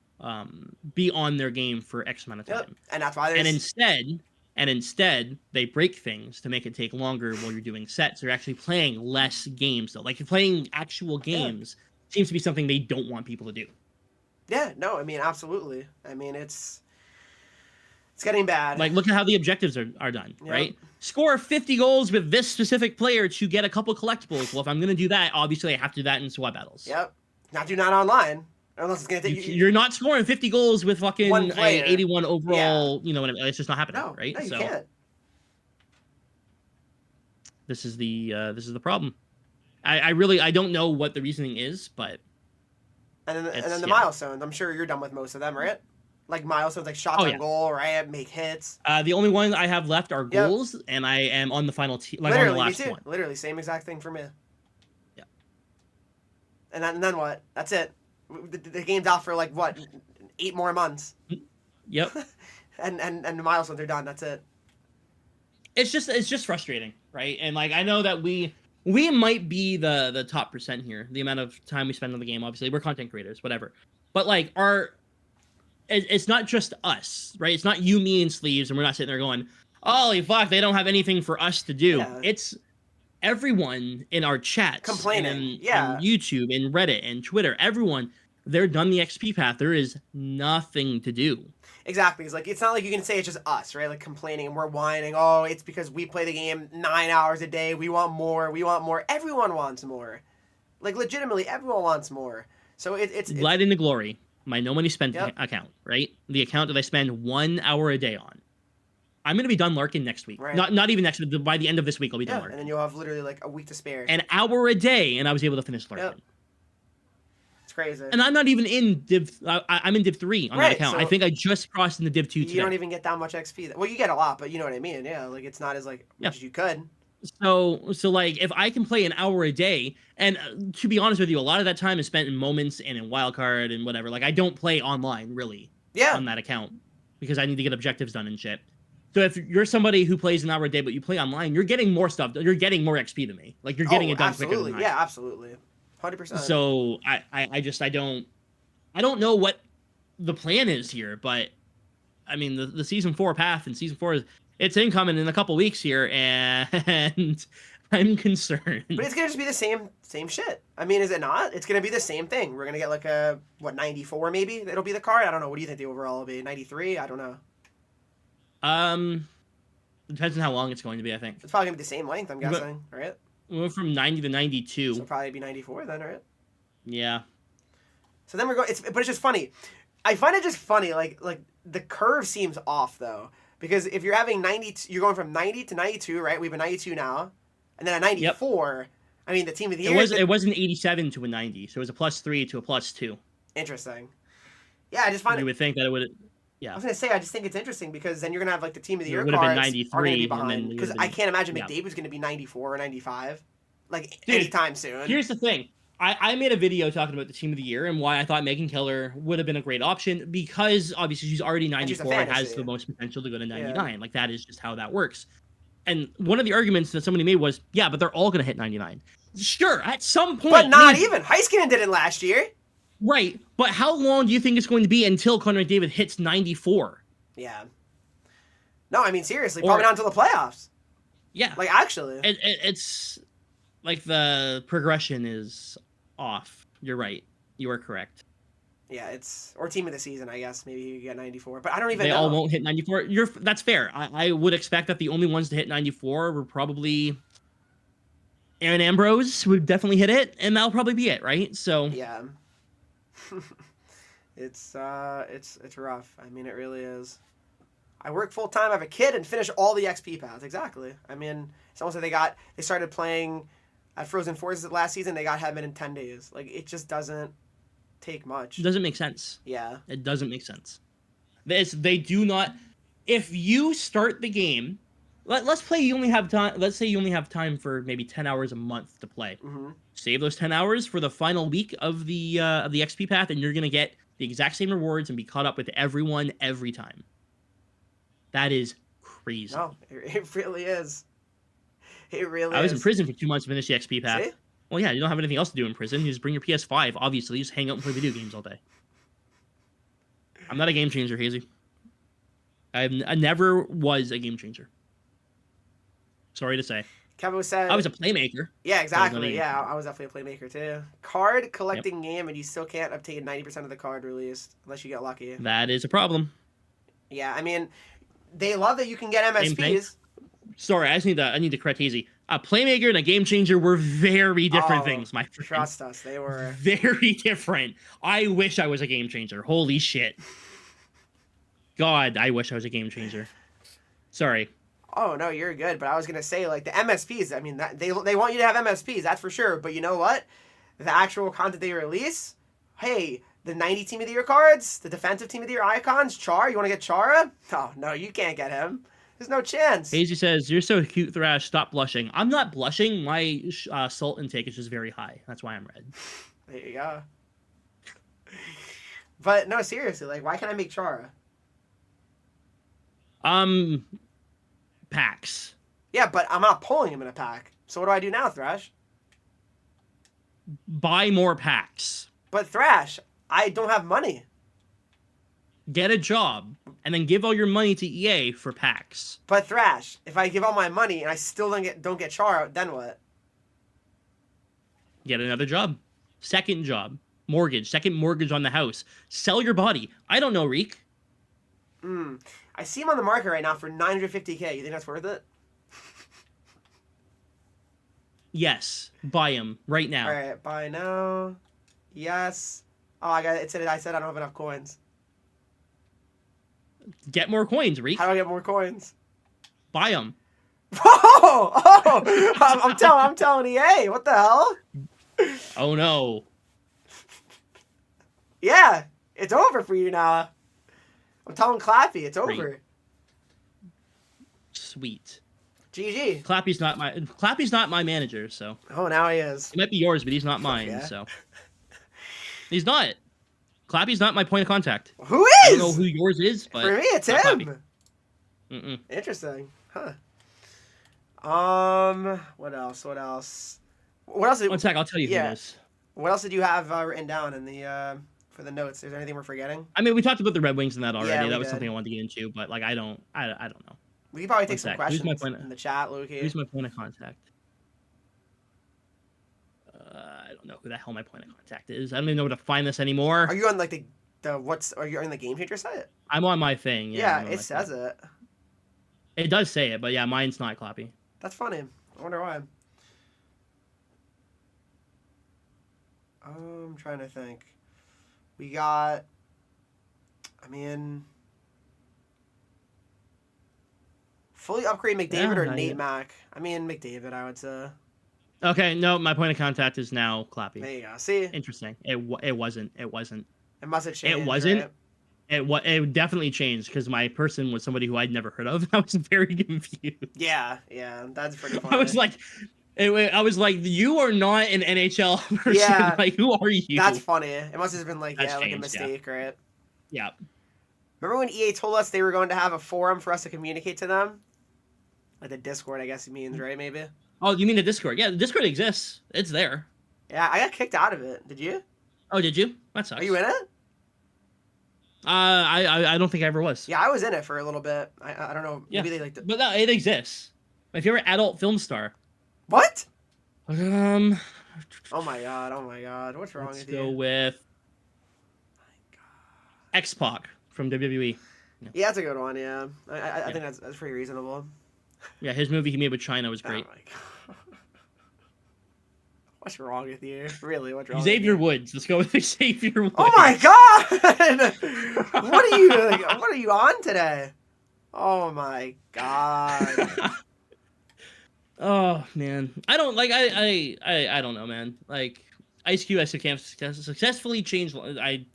be on their game for X amount of time. Yep. And that's why there's And instead, they break things to make it take longer while you're doing sets. They're actually playing less games, though. Like, you're playing actual games seems to be something they don't want people to do. Yeah, no, I mean, absolutely. I mean, it's getting bad. Like, look at how the objectives are done, Yep. right? Score 50 goals with this specific player to get a couple collectibles. Well, if I'm going to do that, obviously I have to do that in squad battles. Yep. Not online. Unless it's going to take you... You're not scoring 50 goals with fucking One player. 81 overall, you know, it's just not happening, No, right? no, you can't. This is the problem. I don't know what the reasoning is, but And then the yeah. milestones. I'm sure you're done with most of them, right? Like milestones, like shots on goal, right? Make hits. The only one I have left are Yep. goals, and I am on the final on the Literally, last me too. one. Literally, same exact thing for me. Yeah. And then what? That's it. The game's out for like what, 8 more months, Yep. and the milestones are done. That's it. It's just frustrating, right? And like I know that we might be the top percent here, the amount of time we spend on the game. Obviously, we're content creators, whatever. But like it's not just us, right? It's not you, me, and Sleeves, and we're not sitting there going, "Holy fuck, they don't have anything for us to do." Yeah. It's everyone in our chats, Complaining, and yeah. and YouTube, and Reddit, and Twitter. Everyone, they're done the XP path. There is nothing to do. Exactly. It's like it's not like you can say it's just us, right? Like complaining and we're whining. Oh, it's because we play the game 9 hours a day. We want more. We want more. Everyone wants more. Like legitimately, everyone wants more. So it's Glide into Glory, my no money spent Yep. account, right? The account that I spend 1 hour a day on. I'm gonna be done lurking next week. Right. Not even next week. By the end of this week, I'll be done yeah, lurking. and then you'll have literally like a week to spare. An hour a day, and I was able to finish lurking. Yep. It's crazy. And I'm not even in Div. I'm in Div 3 on Right, that account. so I think I just crossed into Div 2 you today. don't even get that much XP. Well, you get a lot, but you know what I mean. Yeah, like it's not as like Yeah. much as you could. So like if I can play an hour a day, and to be honest with you, a lot of that time is spent in moments and in wildcard and whatever. Like I don't play online really Yeah. on that account because I need to get objectives done and shit. So if you're somebody who plays an hour a day but you play online, you're getting more stuff. You're getting more XP than me. Like you're getting it done quicker absolutely. than I. Yeah, absolutely. 100%. So I don't know what the plan is here, but I mean the season 4 path and season 4 it's incoming in a couple weeks here, and I'm concerned. But it's gonna just be the same shit. I mean, is it not? It's gonna be the same thing. We're gonna get like a 94 maybe. It'll be the card. I don't know. What do you think the overall will be? 93? I don't know. Depends on how long it's going to be. I think It's probably gonna be the same length. I'm guessing, right? we went from 90 to 92. So it'll probably be 94 then, right? Yeah. So then we're going. But it's just funny. I find it just funny. Like the curve seems off though, because if you're having 90, you're going from 90 to 92, right? We have a 92 now, and then a 94. I mean, the team of the year. It was an 87 to a 90, so it was a +3 to a +2. Interesting. Yeah, I just find You it. would think that it would. I Yeah. was gonna say, I just think it's interesting because then you're gonna have like the team of the It year would have been cards are gonna 93, be and then behind it because would've I been- can't imagine yeah. McDavid's gonna be 94 or 95. like Dude, anytime soon. Here's the thing. I made a video talking about the team of the year and why I thought Megan Keller would have been a great option because obviously she's already And she's a 94 and has fantasy. the most potential to go to 99. Like that is just how that works. And one of the arguments that somebody made was, yeah, but they're all going to hit 99. Sure, at some point. But not maybe. even. Heiskanen did it last year. Right, but how long do you think it's going to be until Connor McDavid hits 94? Yeah. No, I mean, seriously, probably not until the playoffs. Yeah. Like, actually. It's like the progression is off. You're right. You are correct. Yeah, it's... Or team of the season, I guess. Maybe you get 94. But I don't even They know. all won't hit 94. That's fair. I would expect that the only ones to hit 94 were probably... Aaron Ambrose would definitely hit it, and that'll probably be it, right? So... Yeah. It's rough. I mean, it really is. I work full time, I have a kid, and finish all the XP paths. Exactly. I mean, it's almost like they started playing at Frozen Forces last season. They got Heaven in 10 days. Like, it just doesn't take much. It doesn't make sense. Yeah. It doesn't make sense. They do not. If you start the game, let's play. You only have time. Let's say you only have time for maybe 10 hours a month to play. Mm-hmm. Save those 10 hours for the final week of the XP path, and you're gonna get the exact same rewards and be caught up with everyone every time. That is crazy. No, it really is. It really is. I was in prison for 2 months to finish the XP path. See? Well, yeah, you don't have anything else to do in prison. You just bring your PS5, obviously. You just hang out and play video games all day. I'm not a game changer, Hazy. I never was a game changer. Sorry to say. Kevin said... I was a playmaker. Yeah, exactly. Yeah, I was definitely a playmaker, too. Card collecting game, and you still can't obtain 90% of the card released, unless you get lucky. That is a problem. Yeah, I mean, they love that you can get MSPs. Sorry, I need to correct Hazy. A playmaker and a game changer were very different things, my friend. Trust us, they were... Very different. I wish I was a game changer. Holy shit. God, I wish I was a game changer. Sorry. Oh, no, you're good. But I was going to say, like, the MSPs, I mean, they want you to have MSPs, that's for sure. But you know what? The actual content they release, hey, the 90 Team of the Year cards, the defensive Team of the Year icons, Char, you want to get Chara? Oh, no, you can't get him. There's no chance. Hazy says, you're so cute, Thrash. Stop blushing. I'm not blushing. My salt intake is just very high. That's why I'm red. There you go. But, no, seriously, like, why can't I make Chara? Packs. Yeah, but I'm not pulling him in a pack. So what do I do now, Thrash? Buy more packs. But Thrash, I don't have money. Get a job, and then give all your money to EA for packs. But Thrash, if I give all my money and I still don't get Chara, then what? Get another job. Second job. Mortgage. Second mortgage on the house. Sell your body. I don't know, Reek. I see him on the market right now for $950K. You think that's worth it? Yes. Buy him right now. All right, buy now. Yes. Oh, I said I don't have enough coins. Get more coins, Reek. How do I get more coins? Buy them. I'm telling EA. What the hell? Oh no. Yeah, it's over for you now. I'm telling Clappy, it's over. Great. Sweet. GG. Clappy's not my manager, so. Oh, now he is. He might be yours, but he's not mine, Yeah. so. He's not. Clappy's not my point of contact. Who is? I don't know who yours is, but for me, it's not him. Mm-mm. Interesting, huh? What else? What else? One sec, I'll tell you who it is. What else did you have written down in the for the notes? Is there anything we're forgetting? I mean, we talked about the Red Wings and that already. Yeah, that was did. something I wanted to get into, but like I don't know. We can probably take One some sec. questions in the chat, Lukey. Who's my point of contact? I don't know who the hell my point of contact is. I don't even know where to find this anymore. Are you on like are you on the Game Changer site? I'm on my thing. Yeah, it says it. It does say it, but yeah, mine's not Clappy. That's funny. I wonder why. I'm trying to think. We got, I mean, fully upgrade McDavid or Nate Mack? I mean, McDavid, I would say. Okay, no, my point of contact is now Clappy. There you go. See? Interesting. It wasn't. It must have changed. It wasn't. Right? It definitely changed because my person was somebody who I'd never heard of. I was very confused. Yeah, that's pretty funny. I was like, I was like, you are not an NHL person. Yeah. Like, who are you? That's funny. It must have been like, That's like a changed, mistake, right? Yeah. Remember when EA told us they were going to have a forum for us to communicate to them? Like the Discord, I guess it means, right? Maybe. Oh, you mean the Discord? Yeah, the Discord exists. It's there. Yeah, I got kicked out of it. Did you? Oh, did you? That sucks. Are you in it? I don't think I ever was. Yeah, I was in it for a little bit. I don't know. Maybe Yeah. they like the... But no, it exists. If you're an adult film star. What? Um. Oh my god! Oh my god! What's wrong Let's with go you? with X-Pac from WWE. Yeah, that's a good one. Yeah, I think that's pretty reasonable. Yeah, his movie he made with China was great. Oh my god. What's wrong with you? Really, what's wrong? Xavier with you? Woods. Let's go with Xavier Woods. Oh my god! What are you? What are you on today? Oh my god! Oh man, I don't like. I don't know, man. Like Ice Cube, I still can't successfully change. I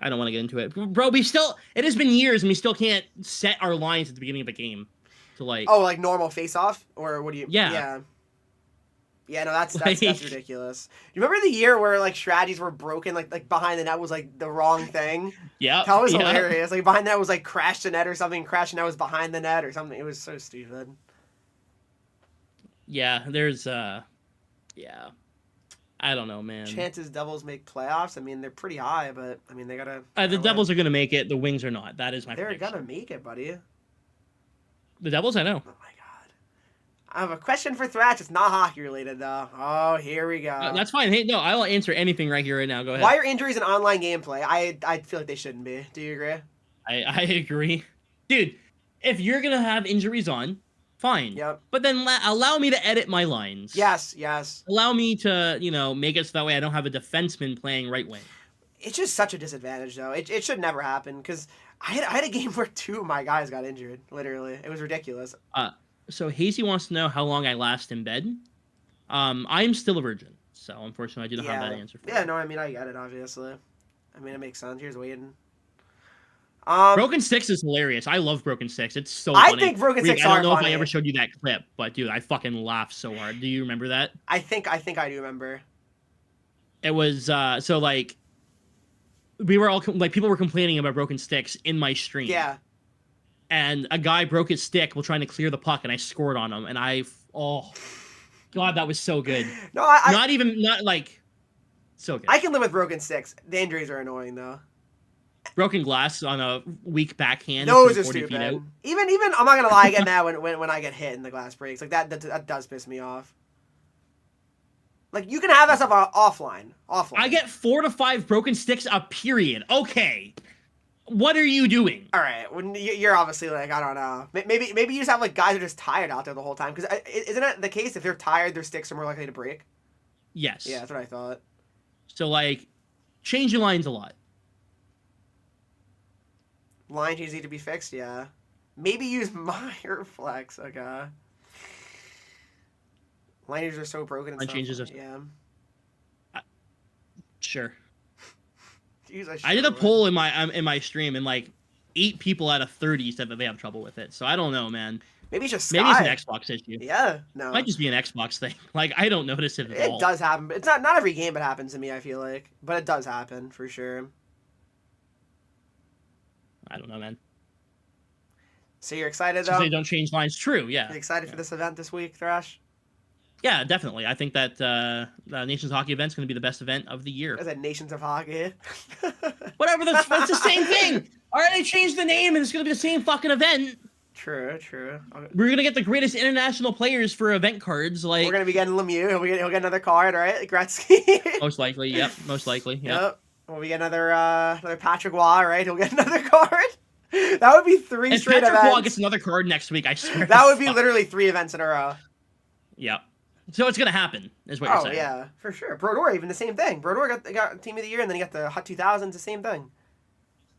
don't want to get into it, bro. It has been years, and we still can't set our lines at the beginning of a game. To like. Oh, like normal face off, or what do you? Yeah. Yeah, no, that's Like- ridiculous. You remember the year where like strategies were broken, like behind the net was like the wrong thing? Yeah. That was hilarious. Like behind the net was like crash the net or something, crash the net was behind the net or something. It was so stupid. Yeah, there's yeah. I don't know, man. Chances Devils make playoffs. I mean, they're pretty high, but I mean they gotta. The Devils are gonna make it. The Wings are not. That is my. They're prediction. gonna make it, buddy. The Devils, I know. Oh my god. I have a question for Thrash. It's not hockey related though. Oh, here we go. That's fine. Hey, no, I'll answer anything right here, right now. Go ahead. Why are injuries in online gameplay? I feel like they shouldn't be. Do you agree? I agree, dude. If you're gonna have injuries on, fine. Yep. But then allow me to edit my lines. Yes. Allow me to, make it so that way I don't have a defenseman playing right wing. It's just such a disadvantage, though. It should never happen because I had a game where 2 of my guys got injured. Literally, it was ridiculous. So Hazy wants to know how long I last in bed. I'm still a virgin, so unfortunately I do not have that answer for you. Yeah, no, I mean I get it. Obviously, I mean it makes sense. Here's Wayden. Broken Sticks is hilarious. I love Broken Sticks. It's so funny. I think Broken Sticks I don't are know funny. if I ever showed you that clip, but dude, I fucking laughed so hard. Do you remember that? I think I do remember. It was so like we were all like people were complaining about Broken Sticks in my stream. Yeah. And a guy broke his stick while trying to clear the puck, and I scored on him. And God, that was so good. No, not like so good. I can live with Broken Sticks. The injuries are annoying though. Broken glass on a weak backhand. Those from are 40 feet stupid. out. Even I'm not gonna lie, I get mad when I get hit and the glass breaks. Like that does piss me off. Like you can have that stuff offline. I get 4 to 5 broken sticks a period. Okay, what are you doing? All right, when you're obviously like I don't know. Maybe you just have like guys who are just tired out there the whole time. Because isn't it the case if they're tired, their sticks are more likely to break? Yes. Yeah, that's what I thought. So like, change your lines a lot. Line changes need to be fixed. Yeah. Maybe use Meyer Flex. Okay. Liners are so broken. And Line stuff. changes are Yeah. Sure. Jeez, I did a poll in my stream, and like 8 people out of 30 said that they have trouble with it. So I don't know, man. Maybe it's just Maybe it's Sky. an Xbox issue. Yeah. No. It might just be an Xbox thing. Like I don't notice it at all. It does happen. But it's not every game it happens to me. I feel like, but it does happen for sure. I don't know, man. So you're excited Since though? they don't change lines. True. Yeah. You excited for this event this week, Thrash? Yeah, definitely. I think that the Nations Hockey event's going to be the best event of the year. Is it Nations of Hockey? Whatever, that's the same thing. All right, they changed the name, and it's going to be the same fucking event. True. We're going to get the greatest international players for event cards. Like We're gonna be getting Lemieux. He'll get another card, right? Gretzky. most likely, yep. Most likely, yep. Yep. Well, we get another Patrick Waugh, right? He'll get another card. That would be 3 If straight Patrick events. Waugh gets another card next week, I swear. That would be literally 3 events in a row. Yep. So it's going to happen, is what you're saying. Oh, yeah, for sure. Brodeur, even the same thing. Brodeur got Team of the Year, and then he got the Hot 2000s, the same thing.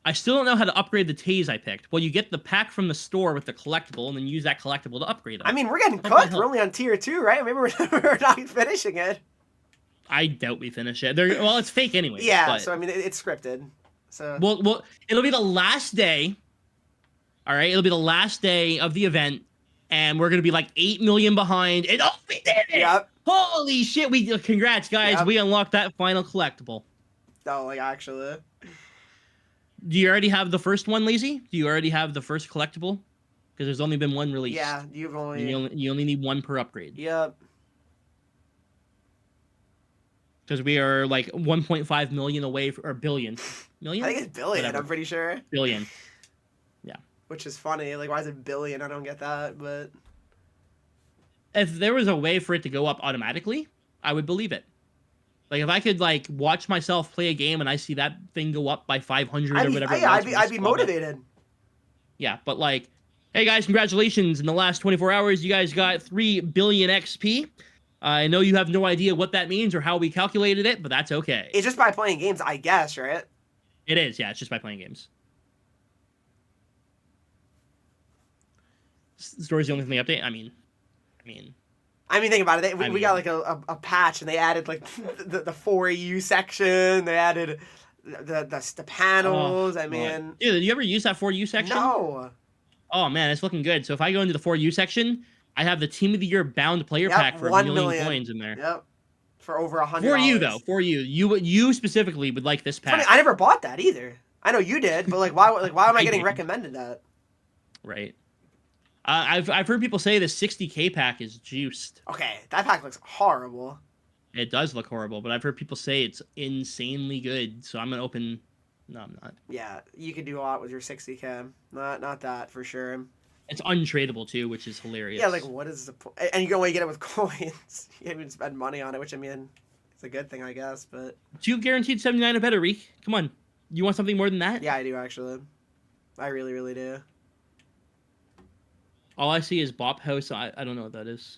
I still don't know how to upgrade the Tays I picked. Well, you get the pack from the store with the collectible, and then use that collectible to upgrade them. I mean, we're getting What the cooked. hell? We're only on Tier 2, right? Maybe we're not finishing it. I doubt we finish it. Well, it's fake anyway. Yeah, but... so I mean, it's scripted. So Well, it'll be the last day. All right, it'll be the last day of the event, and we're gonna be like 8 million behind. And oh, we did it! Yep. Holy shit! Congrats, guys. Yep. We unlocked that final collectible. Oh, like actually. Do you already have the first one, Lazy? Do you already have the first collectible? Because there's only been one released. Yeah, You only need one per upgrade. Yep. Because we are like 1.5 million away, or billion. Million? I think it's billion. Whatever. I'm pretty sure. Billion. Yeah. Which is funny. Like, why is it billion? I don't get that, but If there was a way for it to go up automatically, I would believe it. Like if I could like watch myself play a game and I see that thing go up by 500 or whatever. I'd be motivated. Yeah, but like, hey guys, congratulations! In the last 24 hours, you guys got 3 billion XP. I know you have no idea what that means or how we calculated it, but that's okay. It's just by playing games, I guess, right? It is, yeah. It's just by playing games. Story's the only thing they update. I mean, think about it. We got like a patch, and they added like the 4EU section. They added the panels. Dude, did you ever use that 4U section? No. Oh man, it's looking good. So if I go into the 4U section, I have the Team of the Year bound player pack for 1 million coins in there. Yep. For over $100. For you though, for you, you specifically would like this pack. Funny, I never bought that either. I know you did, but like, why am I getting recommended that? Right. I've heard people say the 60K pack is juiced. Okay, that pack looks horrible. It does look horrible, but I've heard people say it's insanely good. So I'm gonna open. No, I'm not. Yeah, you could do a lot with your 60K. Not that for sure. It's untradeable too, which is hilarious. Yeah, like what is the point? And you can only get it with coins. You can't even spend money on it, which it's a good thing, I guess. But 2 guaranteed 79 or better, Reek. Come on, you want something more than that? Yeah, I do actually. I really, really do. All I see is Bop House. I don't know what that is.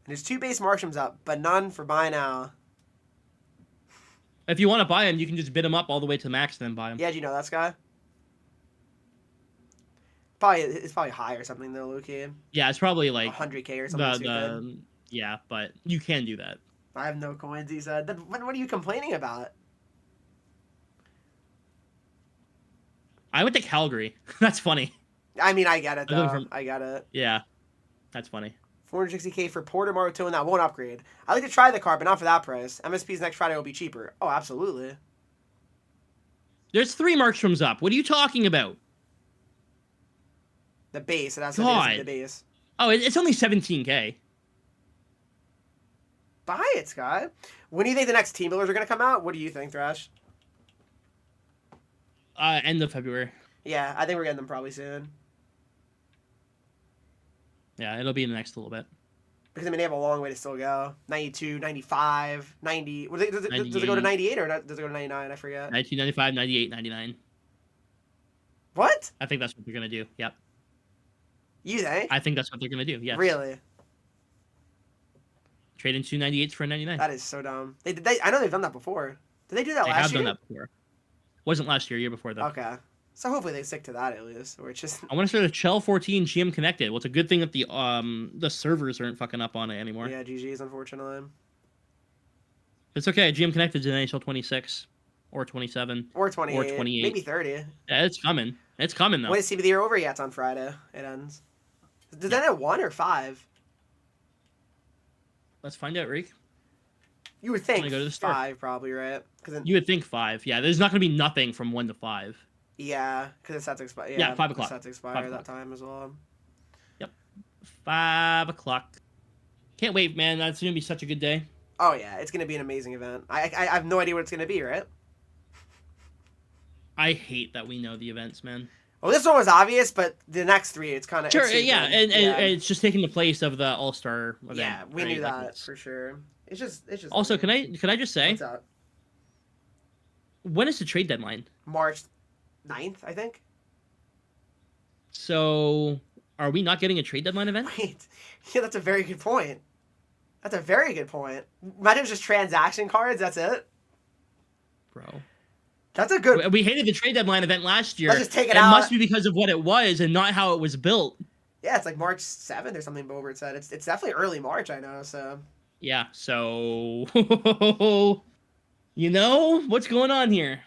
There's 2 base Marshrooms up, but none for buy now. If you want to buy them, you can just bid them up all the way to max, and then buy them. Yeah, do you know that, Sky? It's probably high or something though, Luki. Yeah, it's probably like 100K or something. Yeah, but you can do that. I have no coins, he said. Then what are you complaining about? I went to Calgary. That's funny. I get it though. I get it. Yeah, that's funny. 460K for Porter Martone, that won't upgrade. I'd like to try the card, but not for that price. MSP's next Friday will be cheaper. Oh, absolutely. There's 3 Markstroms up. What are you talking about? The base. That's the base. Oh, it's only 17K. Buy it, Scott. When do you think the next team builders are going to come out? What do you think, Thrash? End of February. Yeah, I think we're getting them probably soon. Yeah, it'll be in the next little bit. Because, they have a long way to still go. 92, 95, 90. Does it go to 98 or does it go to 99? I forget. 1995, 98, 99. What? I think that's what they're going to do. Yep. You think? I think that's what they're going to do, yes. Really? Trade in 2 98s for a 99. That is so dumb. I know they've done that before. Did they do that last year? They have done that before. Wasn't last year before, though. Okay. So hopefully they stick to that at least, or it's just. I want to start a Chell 14 GM connected. Well, it's a good thing that the servers aren't fucking up on it anymore. Yeah, GG's unfortunately. It's okay. GM connected to NHL 26 or 27 or 28 or 28, maybe 30. Yeah, it's coming. It's coming though. When is CB the year over? Yeah, it's on Friday. It ends. Does that at 1 or 5? Let's find out, Reek. You would think go to the store. 5 probably, right? You would think 5. Yeah, there's not going to be nothing from 1 to 5. Yeah, because it's set to expire. Yeah, 5 o'clock. It's set to expire that time as well. Yep. 5 o'clock. Can't wait, man. That's going to be such a good day. Oh, yeah. It's going to be an amazing event. I have no idea what it's going to be, right? I hate that we know the events, man. Well, this one was obvious, but the next 3, it's kind of... Sure, yeah, and it's just taking the place of the All-Star event. Yeah, we knew that for sure. It's just. Also, can I just say... What's up? When is the trade deadline? March 9th, I think. So, are we not getting a trade deadline event? Wait. Yeah, that's a very good point. Imagine just transaction cards, that's it? Bro. That's a good... We hated the trade deadline event last year. Let's just take it out. It must be because of what it was and not how it was built. Yeah, it's like March 7th or something, Bobert said. It's definitely early March, I know, so... Yeah, so... you know, what's going on here?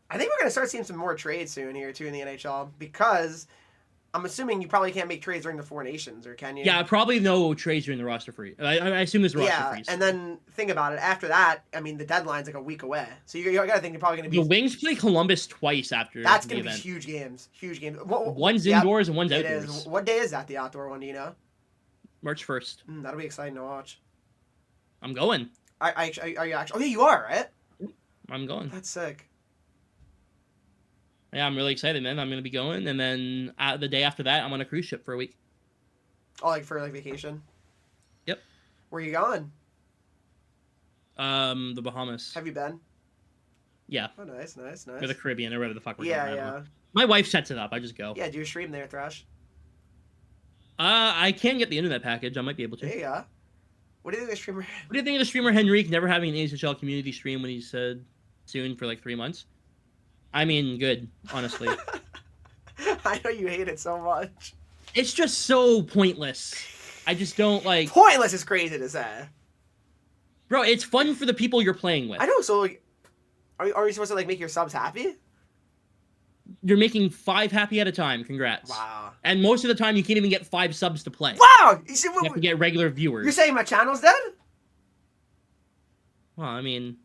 I think we're going to start seeing some more trades soon here, too, in the NHL, because I'm assuming you probably can't make trades during the Four Nations, or can you? Yeah, probably no trades during the roster free. I assume there's a roster freeze. And then think about it. After that, I mean, the deadline's like a week away, so you got to think you're probably going to be. The Wings play Columbus twice after. That's going to be huge games. Huge games. One's indoors and one's outdoors. It is. What day is that? The outdoor one? Do you know? March 1st. That'll be exciting to watch. I'm going. Are you actually? Oh yeah, you are, right? I'm going. That's sick. Yeah, I'm really excited, man. I'm gonna be going, and then the day after that, I'm on a cruise ship for a week. Oh, like for vacation. Yep. Where you going? The Bahamas. Have you been? Yeah. Oh, nice. Or the Caribbean, or whatever the fuck we're going. Yeah. My wife sets it up. I just go. Yeah, do a stream there, Thrash. I can get the internet package. I might be able to. There you go. What do you think of the streamer? What do you think of the streamer Henreek never having an ASHL community stream when he said soon for like 3 months? I mean, good, honestly. I know you hate it so much. It's just so pointless. I just don't like. Pointless is crazy to say. Bro, it's fun for the people you're playing with. I know. So, like, are you supposed to like make your subs happy? You're making 5 happy at a time. Congrats. Wow. And most of the time, you can't even get 5 subs to play. Wow. You have to get regular viewers. You're saying my channel's dead? Well, I mean,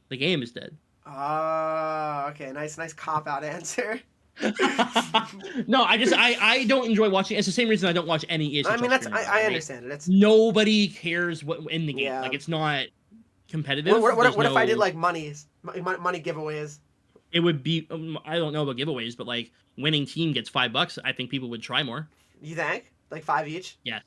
the game is dead. Okay. Nice cop-out answer. No, I don't enjoy watching. It's the same reason I don't watch any ESHL. I mean, I right? understand it. It's nobody cares what in the game. Yeah. Like, it's not competitive. What if I did like money giveaways? It would be. I don't know about giveaways, but like winning team gets $5. I think people would try more. You think? Like 5 each? Yeah.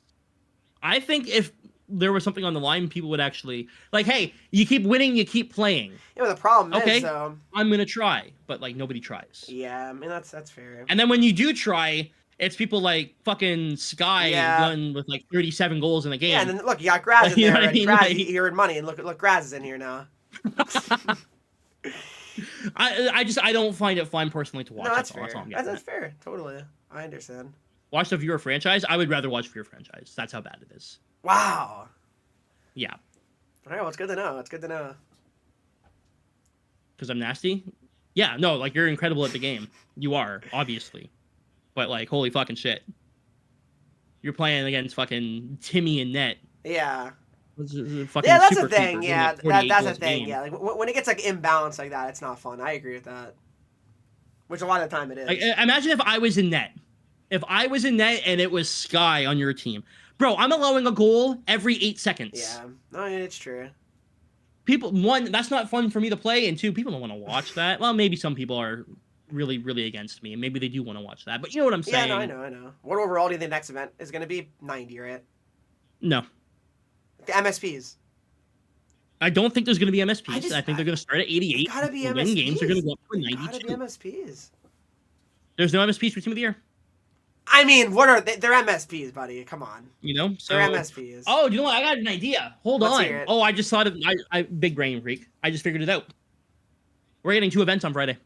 I think if there was something on the line, people would actually like, hey, you keep winning, you keep playing. Yeah, but the problem Okay, is, I'm gonna try, but like nobody tries. Yeah, I mean that's fair. And then when you do try, it's people like fucking Sky done with like 37 goals in the game. Yeah, and then look, you got Graz in You know there what I already. mean? Graz, Like- he earned money, and look, Graz is in here now. I don't find it fun personally to watch. No, that's all. fair. All I'm getting That's at. fair. Totally, I understand. Watch the viewer franchise. I would rather watch viewer franchise. That's how bad it is. Wow. Yeah. All right, well, it's good to know. It's good to know. Because I'm nasty? Yeah, no, like, you're incredible at the game. You are, obviously. But, like, holy fucking shit. You're playing against fucking Timmy and Net. Yeah. Fucking Yeah, that's super the thing. keepers, Yeah, like 48 that's the goals a thing. game. Yeah, like when it gets like imbalanced like that, it's not fun. I agree with that. Which a lot of the time it is. Like, imagine if I was in Net. If I was in Net and it was Sky on your team. Bro, I'm allowing a goal every 8 seconds. Yeah, no, it's true. People, one, that's not fun for me to play, and two, people don't want to watch that. Well, maybe some people are really, really against me, and maybe they do want to watch that. But you know what I'm saying? Yeah, no, I know. What overall do you think the next event is going to be? 90, right? No. The MSPs. I don't think there's going to be MSPs. I think they're going to start at 88. It's gotta be The MSPs. win games are going to go up to It's gotta be 92. MSPs. There's no MSPs for Team of the Year. I mean, what are they? They're MSPs, buddy. Come on. You know? So, They're MSPs. Oh, you know what? I got an idea. Hold Let's on. hear it. Oh, I just thought of I big brain freak. I just figured it out. We're getting 2 events on Friday.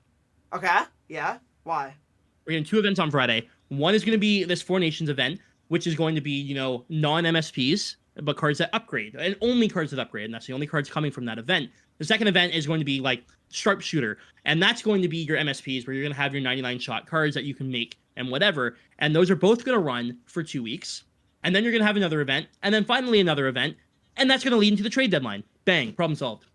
Okay. Yeah. Why? We're getting 2 events on Friday. One is going to be this Four Nations event, which is going to be, you know, non-MSPs, but cards that upgrade, and only cards that upgrade, and that's the only cards coming from that event. The second event is going to be like Sharpshooter, and that's going to be your MSPs, where you're going to have your 99 shot cards that you can make and whatever, and those are both going to run for 2 weeks, and then you're going to have another event, and then finally another event, and that's going to lead into the trade deadline. Bang, problem solved.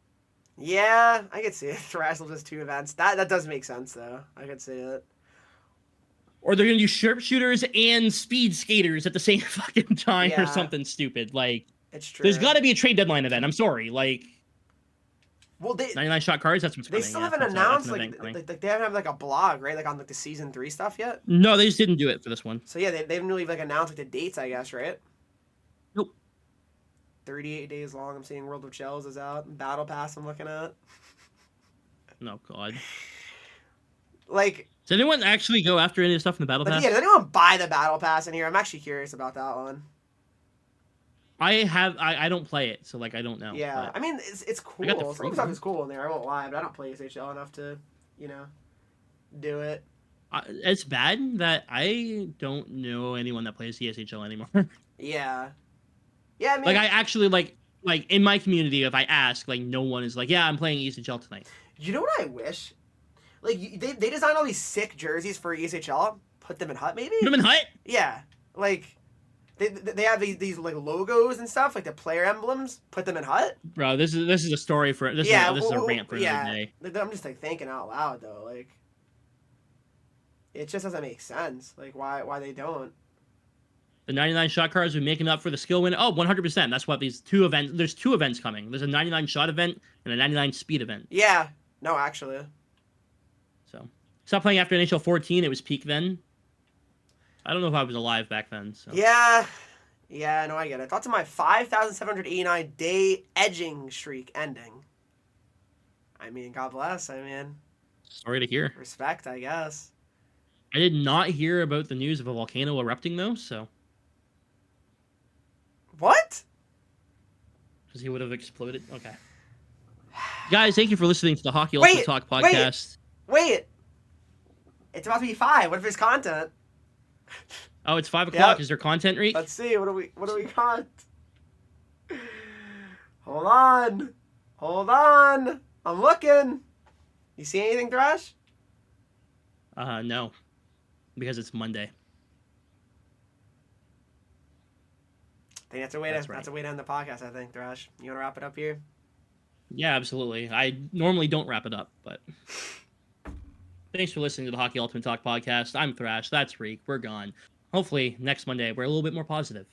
Yeah, I could see it. Thrash will just 2 events. That does make sense though. I could see it. Or they're going to do Sharpshooters and Speed Skaters at the same fucking time Yeah. or something stupid. Like, It's true. there's got to be a trade deadline event. I'm sorry. Like, Well, they 99 shot cards, that's what's they coming. still Yeah, haven't that's announced an like, event coming. they haven't have like a blog, right? Like on like the season 3 stuff yet. No, they just didn't do it for this one. So yeah, they haven't really like announced like the dates, I guess, right? Nope. 38 days long. I'm seeing World of Shells is out. Battle Pass I'm looking at. No, God. Like, Does anyone actually go after any of the stuff in the Battle like Pass? yeah, does anyone buy the Battle Pass in here? I'm actually curious about that one. I don't play it, so like I don't know. Yeah, but I mean it's cool. got the Some of free the stuff one. is cool in there. I won't lie, but I don't play SHL enough to, do it. it's bad that I don't know anyone that plays CSHL anymore. Yeah. Yeah, I mean, Like I actually like in my community, if I ask, like no one is like, yeah, I'm playing ESHL tonight. you know what I wish? Like they designed all these sick jerseys for ESHL, put them in Hut, maybe? Put them in Hut? Yeah. Like, they have these like logos and stuff, like the player emblems. Put them in Hut? Bro, this is a story for... This is a rant for another day. I'm just, like, thinking out loud, though. Like, it just doesn't make sense. Like, why they don't. The 99 shot cards, we making up for the skill win. Oh, 100%. That's what these two events... There's two events coming. There's a 99 shot event and a 99 speed event. Yeah. No, actually. So, stop playing after NHL 14. It was peak then. I don't know if I was alive back then. So. Yeah. Yeah, no, I get it. Thoughts on my 5,789 day edging streak ending. I mean, God bless. I mean... Sorry to hear. Respect, I guess. I did not hear about the news of a volcano erupting, though, so... What? Because he would have exploded. Okay. Guys, thank you for listening to the Hockey Ultimate Talk podcast. Wait. It's about to be 5. What if it's content? Oh, it's 5 o'clock. Yep. Is there content, Reek? Let's see. What do we got? Hold on. I'm looking. You see anything, Thrash? No. Because it's Monday. I think that's a way to end the podcast, I think, Thrash. You want to wrap it up here? Yeah, absolutely. I normally don't wrap it up, but... Thanks for listening to the Hockey Ultimate Talk podcast. I'm Thrash. That's Reek. We're gone. Hopefully, next Monday, we're a little bit more positive.